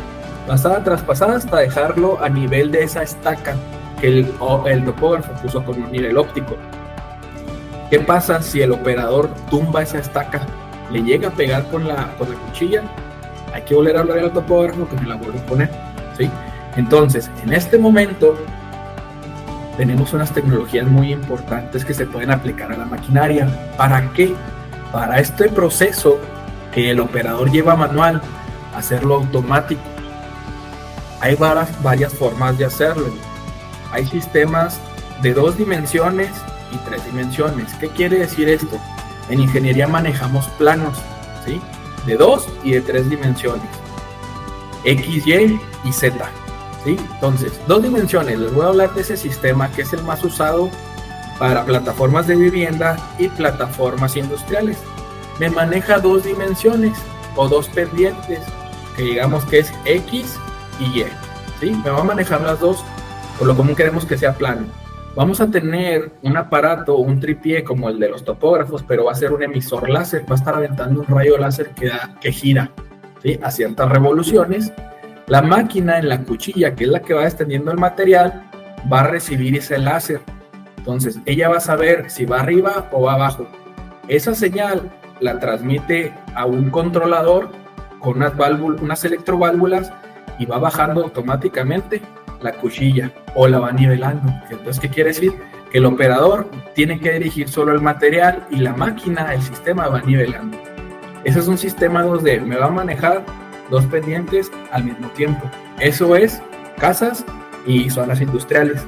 S2: pasada tras pasada, hasta dejarlo a nivel de esa estaca que el topógrafo puso con un nivel óptico. ¿Qué pasa si el operador tumba esa estaca? Le llega a pegar con la cuchilla, hay que volver a hablar al topógrafo que me la vuelve a poner, ¿sí? Entonces, en este momento tenemos unas tecnologías muy importantes que se pueden aplicar a la maquinaria. ¿Para qué? Para este proceso que el operador lleva manual, hacerlo automático. Hay varias formas de hacerlo. Hay sistemas de 2 dimensiones y 3 dimensiones. ¿Qué quiere decir esto? En ingeniería manejamos planos, ¿sí? De 2 y de 3 dimensiones, X, Y y Z, ¿sí? Entonces, 2 dimensiones, les voy a hablar de ese sistema que es el más usado para plataformas de vivienda y plataformas industriales. Me maneja 2 dimensiones o 2 pendientes, que digamos que es X y Y, ¿sí? Me va a manejar las dos, por lo común queremos que sea plano. Vamos a tener un aparato, un tripié como el de los topógrafos, pero va a ser un emisor láser, va a estar aventando un rayo láser que gira, ¿sí? A ciertas revoluciones. La máquina en la cuchilla, que es la que va extendiendo el material, va a recibir ese láser. Entonces, ella va a saber si va arriba o va abajo. Esa señal la transmite a un controlador con unas electroválvulas y va bajando automáticamente la cuchilla o la va nivelando. Entonces, ¿qué quiere decir? Que el operador tiene que dirigir solo el material y la máquina, el sistema va nivelando. Ese es un sistema 2D, me va a manejar 2 pendientes al mismo tiempo. Eso es casas y zonas industriales.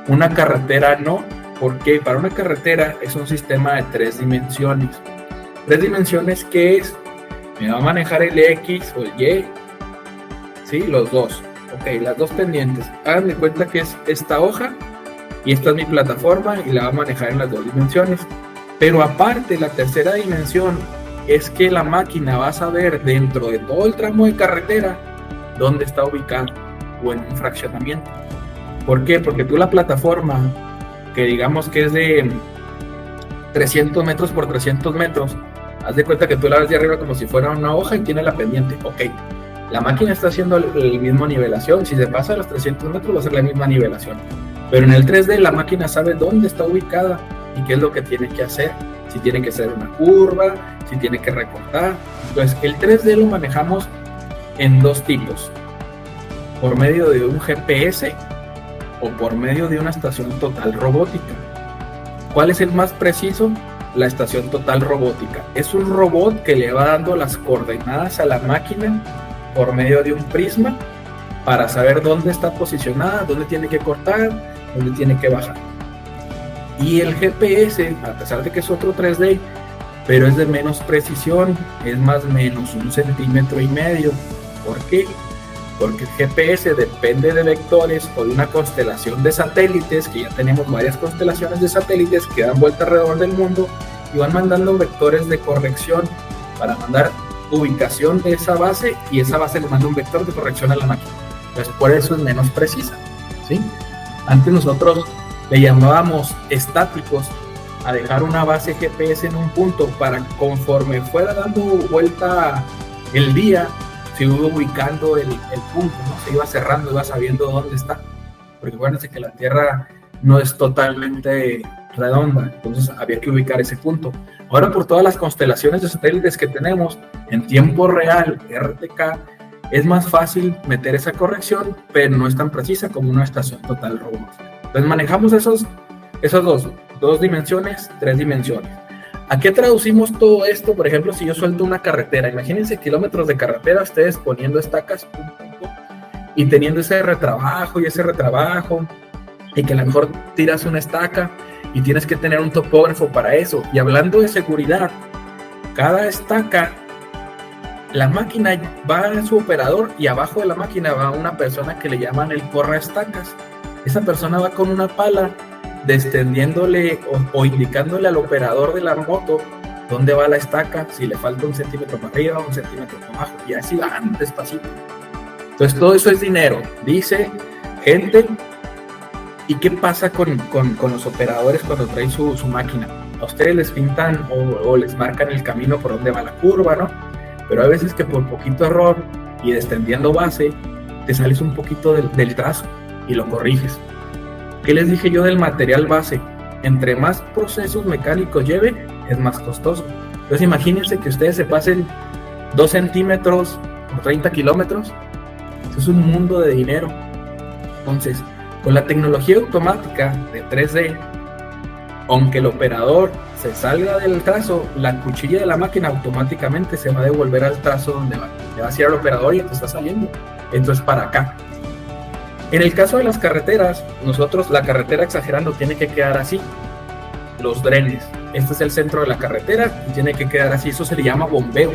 S2: Una carretera no, porque para una carretera es un sistema de 3 dimensiones. 3 dimensiones, ¿qué es? Me va a manejar el X o el Y, ¿sí? Los dos. Ok, las 2 pendientes. Hagan de cuenta que es esta hoja y esta es mi plataforma y la va a manejar en las 2 dimensiones. Pero aparte, la tercera dimensión es que la máquina va a saber dentro de todo el tramo de carretera dónde está ubicado o en un fraccionamiento. ¿Por qué? Porque tú la plataforma, que digamos que es de 300 metros por 300 metros, haz de cuenta que tú la ves de arriba como si fuera una hoja y tiene la pendiente. Ok, la máquina está haciendo el mismo nivelación. Si se pasa a los 300 metros va a ser la misma nivelación. Pero en el 3D la máquina sabe dónde está ubicada y qué es lo que tiene que hacer. Si tiene que hacer una curva, si tiene que recortar. Entonces el 3D lo manejamos en dos tipos: por medio de un GPS o por medio de una estación total robótica. ¿Cuál es el más preciso? La estación total robótica. Es un robot que le va dando las coordenadas a la máquina por medio de un prisma para saber dónde está posicionada, dónde tiene que cortar, dónde tiene que bajar. Y el GPS, a pesar de que es otro 3D, pero es de menos precisión, es más o menos 1,5 centímetros. ¿Por qué? Porque el GPS depende de vectores o de una constelación de satélites, que ya tenemos varias constelaciones de satélites que dan vuelta alrededor del mundo y van mandando vectores de corrección para mandar ubicación de esa base, y esa base le manda un vector de corrección a la máquina. Entonces por eso es menos precisa, ¿sí? Antes nosotros le llamábamos estáticos a dejar una base GPS en un punto para, conforme fuera dando vuelta el día, se iba ubicando el punto, ¿no? Se iba cerrando, iba sabiendo dónde está. Porque acuérdense que la Tierra no es totalmente redonda, entonces había que ubicar ese punto. Ahora, por todas las constelaciones de satélites que tenemos en tiempo real, RTK, es más fácil meter esa corrección, pero no es tan precisa como una estación total robótica. Entonces manejamos esos dos dimensiones, 3 dimensiones. ¿A qué traducimos todo esto? Por ejemplo, si yo suelto una carretera, imagínense kilómetros de carretera, ustedes poniendo estacas y teniendo ese retrabajo, y que a lo mejor tiras una estaca y tienes que tener un topógrafo para eso. Y hablando de seguridad, cada estaca, la máquina va a su operador y abajo de la máquina va una persona que le llaman el corra estacas. Esa persona va con una pala descendiéndole o indicándole al operador de la moto dónde va la estaca, si le falta 1 centímetro para arriba, 1 centímetro para abajo, y así van despacito. Entonces todo eso es dinero, dice gente. ¿Y qué pasa con los operadores cuando traen su máquina? A ustedes les pintan o les marcan el camino por donde va la curva, ¿no? Pero hay veces que por poquito error y descendiendo base, te sales un poquito del trazo y lo corriges. ¿Qué les dije yo del material base? Entre más procesos mecánicos lleve, es más costoso. Entonces imagínense que ustedes se pasen 2 centímetros por 30 kilómetros. Eso es un mundo de dinero. Entonces, con la tecnología automática de 3D, aunque el operador se salga del trazo, la cuchilla de la máquina automáticamente se va a devolver al trazo donde va. Le va a decir al operador, ya te está saliendo. Esto es para acá. En el caso de las carreteras, nosotros, la carretera, exagerando, tiene que quedar así. Los drenes. Este es el centro de la carretera y tiene que quedar así. Eso se le llama bombeo.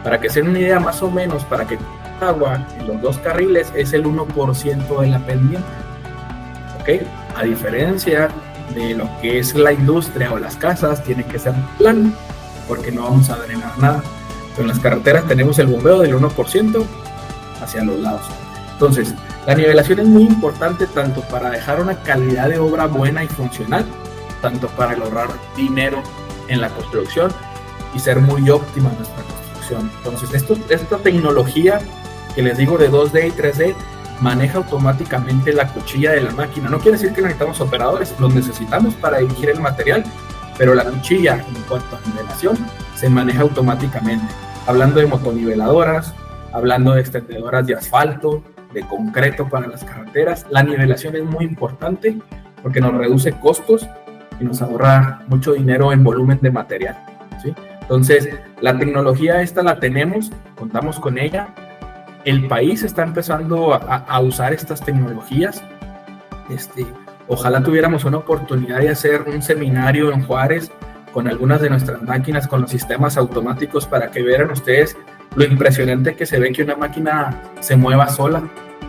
S2: Para que se den una idea más o menos, para que agua en los 2 carriles es el 1% de la pendiente. ¿Ok? A diferencia de lo que es la industria o las casas, tiene que ser plano, porque no vamos a drenar nada. Pero en las carreteras tenemos el bombeo del 1% hacia los lados. Entonces, la nivelación es muy importante tanto para dejar una calidad de obra buena y funcional, tanto para ahorrar dinero en la construcción y ser muy óptima nuestra construcción. Entonces, esta tecnología que les digo de 2D y 3D maneja automáticamente la cuchilla de la máquina. No quiere decir que necesitamos operadores, los necesitamos para dirigir el material, pero la cuchilla, en cuanto a nivelación, se maneja automáticamente. Hablando de motoniveladoras, hablando de extendedoras de asfalto, de concreto para las carreteras, la nivelación es muy importante porque nos reduce costos y nos ahorra mucho dinero en volumen de material, ¿sí? Entonces, la tecnología esta la tenemos, contamos con ella. El país está empezando a usar estas tecnologías. Ojalá tuviéramos una oportunidad de hacer un seminario en Juárez con algunas de nuestras máquinas, con los sistemas automáticos, para que vieran ustedes lo impresionante que se ve que una máquina se mueva sola,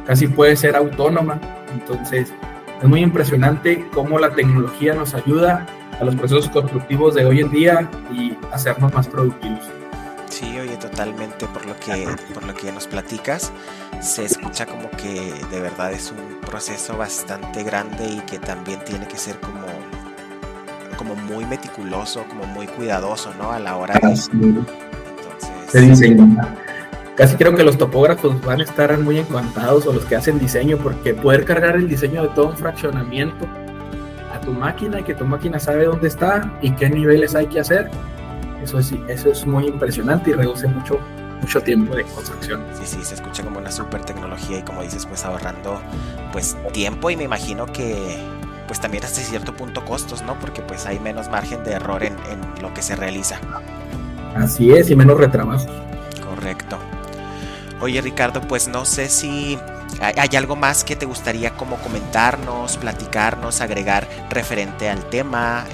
S2: casi puede ser autónoma. Entonces es muy impresionante cómo la tecnología nos ayuda a los procesos constructivos de hoy en día y hacernos más productivos.
S1: Sí, oye, totalmente, por lo que nos platicas, se escucha como que de verdad es un proceso bastante grande y que también tiene que ser como muy meticuloso, como muy cuidadoso, ¿no? A la hora de...
S2: de diseño. Casi creo que los topógrafos van a estar muy encantados, o los que hacen diseño, porque poder cargar el diseño de todo un fraccionamiento a tu máquina y que tu máquina sabe dónde está y qué niveles hay que hacer, eso es muy impresionante y reduce mucho tiempo de construcción.
S1: Sí, se escucha como una super tecnología y, como dices, pues ahorrando pues tiempo y me imagino que pues también hasta cierto punto costos, ¿no? Porque pues hay menos margen de error en lo que se realiza.
S2: Así es, y menos retrabajo.
S1: Correcto. Oye, Ricardo, pues no sé si hay algo más que te gustaría como comentarnos, platicarnos, agregar referente al tema,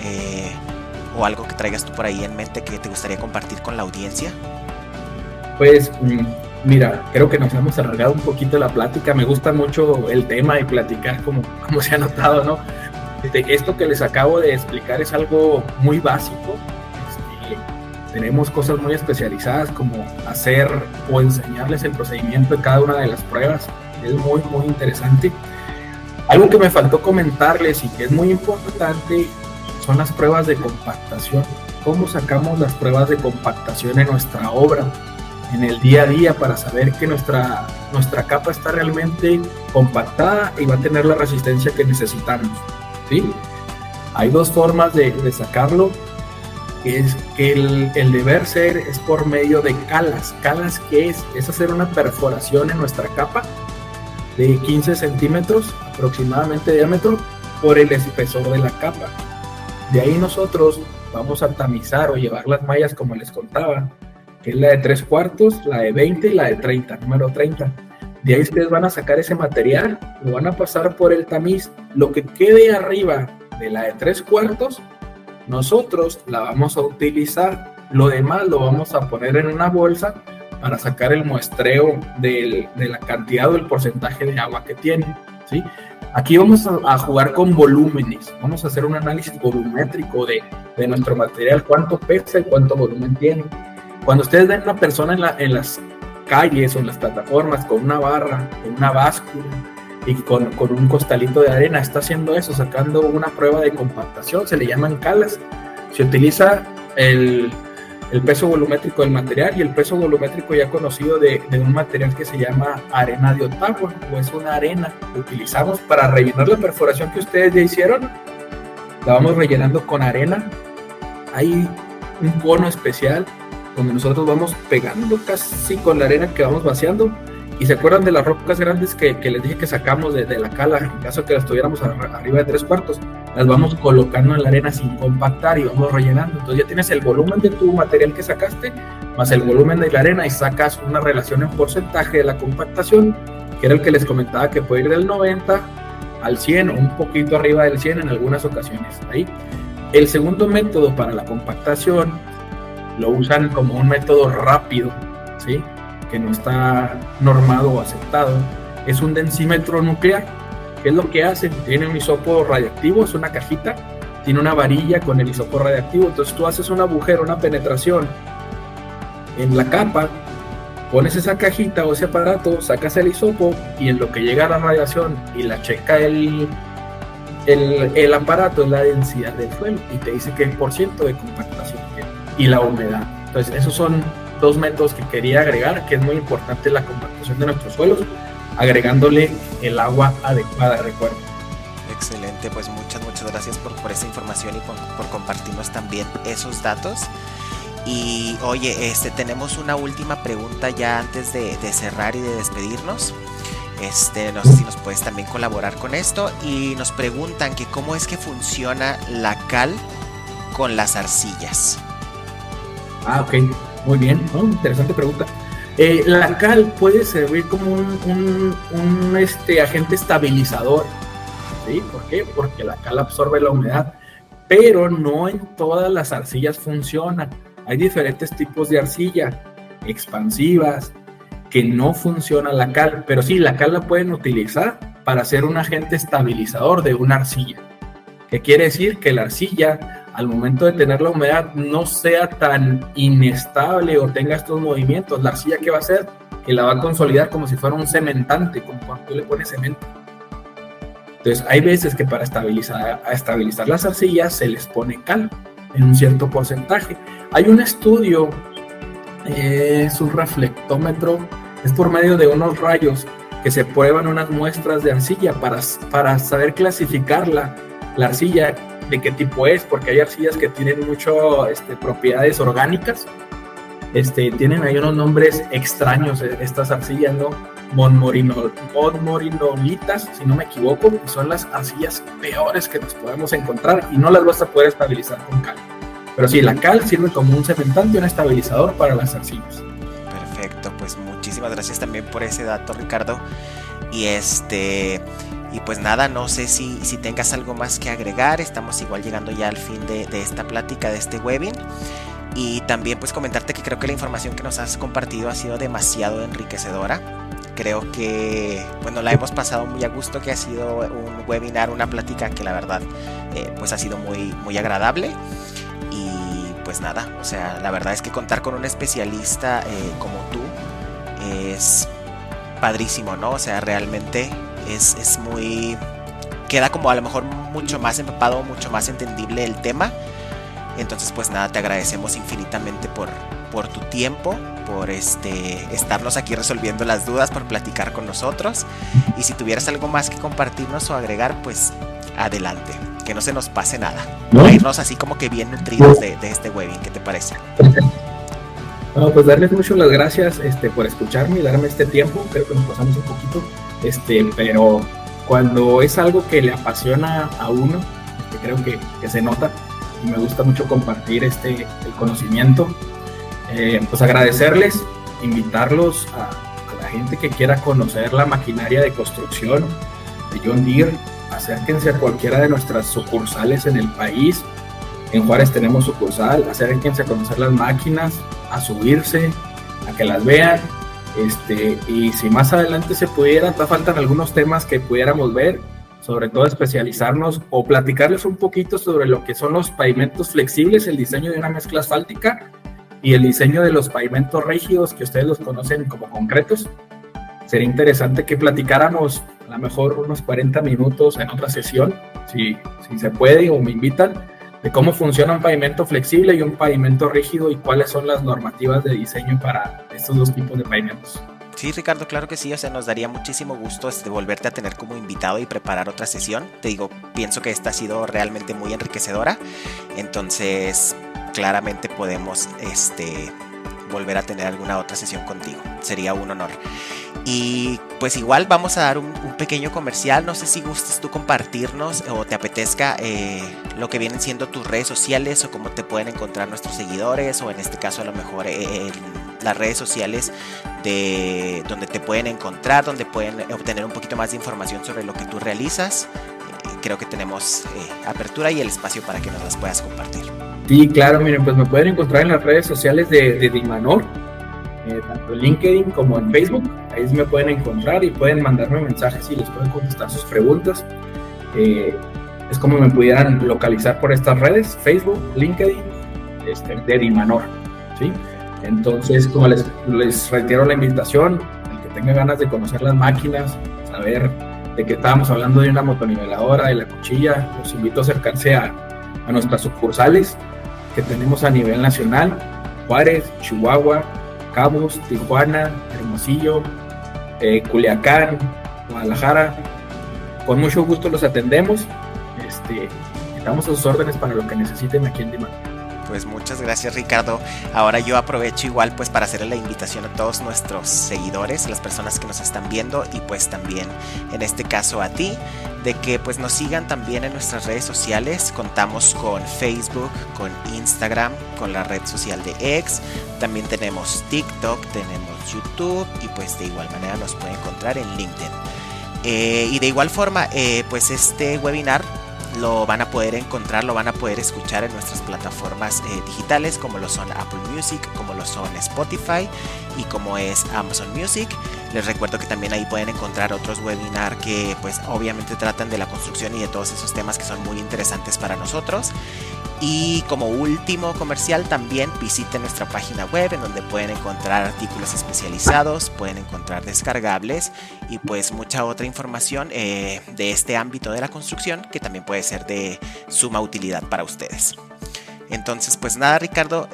S1: o algo que traigas tú por ahí en mente que te gustaría compartir con la audiencia.
S2: Pues mira, creo que nos hemos alargado un poquito la plática. Me gusta mucho el tema y platicar como se ha notado, ¿no? Esto que les acabo de explicar es algo muy básico. Tenemos cosas muy especializadas como hacer o enseñarles el procedimiento de cada una de las pruebas. Es muy, muy interesante. Algo que me faltó comentarles y que es muy importante son las pruebas de compactación. ¿Cómo sacamos las pruebas de compactación en nuestra obra, en el día a día, para saber que nuestra capa está realmente compactada y va a tener la resistencia que necesitamos? ¿Sí? Hay dos formas de sacarlo. Es que el deber ser es por medio de calas. ¿Calas qué es? Es hacer una perforación en nuestra capa de 15 centímetros aproximadamente de diámetro por el espesor de la capa. De ahí nosotros vamos a tamizar o llevar las mallas, como les contaba, que es la de 3/4, la de 20 y la de 30, número 30. De ahí ustedes van a sacar ese material, lo van a pasar por el tamiz. Lo que quede arriba de la de 3/4, nosotros la vamos a utilizar. Lo demás lo vamos a poner en una bolsa para sacar el muestreo de la cantidad o el porcentaje de agua que tiene, ¿sí? Aquí vamos a jugar con volúmenes. Vamos a hacer un análisis volumétrico de nuestro material, cuánto pesa y cuánto volumen tiene. Cuando ustedes ven a una persona en las calles o en las plataformas con una barra, con una báscula y con un costalito de arena, está haciendo eso, sacando una prueba de compactación. Se le llaman calas. Se utiliza el peso volumétrico del material y el peso volumétrico ya conocido de un material que se llama arena de Ottawa, o es una arena que utilizamos para rellenar la perforación que ustedes ya hicieron. La vamos rellenando con arena. Hay un cono especial donde nosotros vamos pegando casi con la arena que vamos vaciando. Y se acuerdan de las rocas grandes que les dije que sacamos de la cala, en caso que las tuviéramos arriba de 3/4, las vamos colocando en la arena sin compactar y vamos rellenando. Entonces ya tienes el volumen de tu material que sacaste más el volumen de la arena y sacas una relación en porcentaje de la compactación, que era el que les comentaba, que puede ir del 90 al 100 o un poquito arriba del 100 en algunas ocasiones. Ahí. El segundo método para la compactación lo usan como un método rápido, ¿sí?, que no está normado o aceptado. Es un densímetro nuclear. ¿Qué es lo que hacen? Tiene un hisopo radiactivo, es una cajita, tiene una varilla con el hisopo radiactivo. Entonces tú haces un agujero, una penetración en la capa, pones esa cajita o ese aparato, sacas el hisopo y en lo que llega la radiación y la checa el aparato, es la densidad del suelo y te dice qué % de compactación tiene y la humedad. Entonces esos son dos métodos que quería agregar, que es muy importante la compactación de nuestros suelos, agregándole el agua adecuada, recuerdo.
S1: Excelente, pues muchas gracias por esa información y por compartirnos también esos datos. Y oye, tenemos una última pregunta ya antes de cerrar y de despedirnos. No sé si nos puedes también colaborar con esto. Y nos preguntan que cómo es que funciona la cal con las arcillas.
S2: Ok. Muy bien, ¿no? Interesante pregunta. La cal puede servir como un agente estabilizador, ¿sí? ¿Por qué? Porque la cal absorbe la humedad, pero no en todas las arcillas funcionan. Hay diferentes tipos de arcilla, expansivas, que no funciona la cal, pero sí, la cal la pueden utilizar para ser un agente estabilizador de una arcilla. ¿Qué quiere decir? Que la arcilla, al momento de tener la humedad no sea tan inestable o tenga estos movimientos. La arcilla, ¿qué va a hacer? Que la va a consolidar como si fuera un cementante, como cuando tú le pones cemento. Entonces hay veces que para estabilizar las arcillas se les pone cal en un cierto porcentaje. Hay un estudio, es un reflectómetro, es por medio de unos rayos que se prueban unas muestras de arcilla para saber clasificar la arcilla, de qué tipo es, porque hay arcillas que tienen mucho propiedades orgánicas, tienen ahí unos nombres extraños estas arcillas, ¿no? Monmorinolitas, si no me equivoco, y son las arcillas peores que nos podemos encontrar y no las vas a poder estabilizar con cal. Pero sí, la cal sirve como un cementante, un estabilizador para las arcillas.
S1: Perfecto, pues muchísimas gracias también por ese dato, Ricardo. Y pues nada, no sé si tengas algo más que agregar. Estamos igual llegando ya al fin de esta plática, de este webinar. Y también pues comentarte que creo que la información que nos has compartido ha sido demasiado enriquecedora. Creo que, bueno, la hemos pasado muy a gusto, que ha sido un webinar, una plática que la verdad pues ha sido muy, muy agradable. Y pues nada, o sea, la verdad es que contar con un especialista como tú es padrísimo, ¿no? O sea, realmente es muy... queda como a lo mejor mucho más empapado, mucho más entendible el tema. Entonces pues nada, te agradecemos infinitamente por tu tiempo, por estarnos aquí resolviendo las dudas, por platicar con nosotros. Y si tuvieras algo más que compartirnos o agregar, pues adelante, que no se nos pase nada, ¿no? Para irnos así como que bien nutridos de este webinar. ¿Qué te parece?
S2: No, pues darles muchas las gracias por escucharme y darme este tiempo. Creo que nos pasamos un poquito, pero cuando es algo que le apasiona a uno, creo que se nota, y me gusta mucho compartir el conocimiento. Pues agradecerles, invitarlos a la gente que quiera conocer la maquinaria de construcción de John Deere. Acérquense a cualquiera de nuestras sucursales en el país. En Juárez tenemos sucursal. Acérquense a conocer las máquinas, a subirse, a que las vean. Y si más adelante se pudiera, faltan algunos temas que pudiéramos ver, sobre todo especializarnos o platicarles un poquito sobre lo que son los pavimentos flexibles, el diseño de una mezcla asfáltica y el diseño de los pavimentos rígidos, que ustedes los conocen como concretos. Sería interesante que platicáramos a lo mejor unos 40 minutos en otra sesión, si se puede o me invitan, de cómo funciona un pavimento flexible y un pavimento rígido y cuáles son las normativas de diseño para estos dos tipos de pavimentos.
S1: Sí, Ricardo, claro que sí, o sea, nos daría muchísimo gusto volverte a tener como invitado y preparar otra sesión. Te digo, pienso que esta ha sido realmente muy enriquecedora, entonces claramente podemos volver a tener alguna otra sesión contigo, sería un honor. Y pues igual vamos a dar un pequeño comercial. No sé si gustes tú compartirnos o te apetezca lo que vienen siendo tus redes sociales o cómo te pueden encontrar nuestros seguidores, o en este caso a lo mejor las redes sociales de donde te pueden encontrar, donde pueden obtener un poquito más de información sobre lo que tú realizas. Creo que tenemos apertura y el espacio para que nos las puedas compartir.
S2: Sí, claro, miren, pues me pueden encontrar en las redes sociales de Dimanor, tanto en LinkedIn como en Facebook. Ahí me pueden encontrar y pueden mandarme mensajes y les pueden contestar sus preguntas. Es como me pudieran localizar por estas redes: Facebook, LinkedIn, de Dimanor, ¿sí? Entonces, como les reitero la invitación, el que tenga ganas de conocer las máquinas, saber de qué estábamos hablando, de una motoniveladora, de la cuchilla, los invito a acercarse a nuestras sucursales que tenemos a nivel nacional: Juárez, Chihuahua, Cabos, Tijuana, Hermosillo, Culiacán, Guadalajara. Con mucho gusto los atendemos. Estamos a sus órdenes para lo que necesiten aquí en Dimanor.
S1: Pues muchas gracias, Ricardo. Ahora yo aprovecho igual pues para hacerle la invitación a todos nuestros seguidores, las personas que nos están viendo, y pues también en este caso a ti, de que pues nos sigan también en nuestras redes sociales. Contamos con Facebook, con Instagram, con la red social de X, también tenemos TikTok, tenemos YouTube, y pues de igual manera nos pueden encontrar en LinkedIn. Y de igual forma, pues este webinar lo van a poder encontrar, lo van a poder escuchar en nuestras plataformas digitales, como lo son Apple Music, como lo son Spotify y como es Amazon Music. Les recuerdo que también ahí pueden encontrar otros webinars que pues obviamente tratan de la construcción y de todos esos temas que son muy interesantes para nosotros. Y como último comercial, también visiten nuestra página web en donde pueden encontrar artículos especializados, pueden encontrar descargables y pues mucha otra información de este ámbito de la construcción que también puede ser de suma utilidad para ustedes. Entonces pues nada, Ricardo,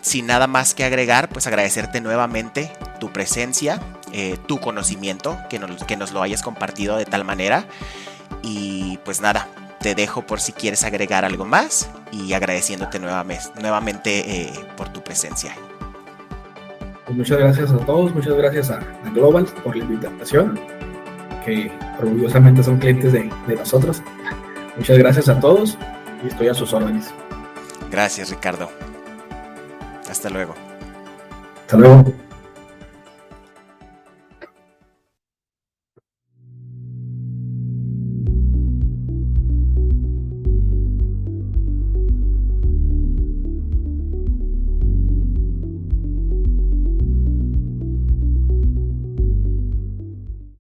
S1: sin nada más que agregar, pues agradecerte nuevamente tu presencia, tu conocimiento, que nos lo hayas compartido de tal manera. Y pues nada, te dejo por si quieres agregar algo más y agradeciéndote nuevamente por tu presencia.
S2: Pues muchas gracias a todos, muchas gracias a Global por la invitación, que orgullosamente son clientes de nosotros. Muchas gracias a todos y estoy a sus órdenes.
S1: Gracias, Ricardo. Hasta luego.
S2: Hasta luego.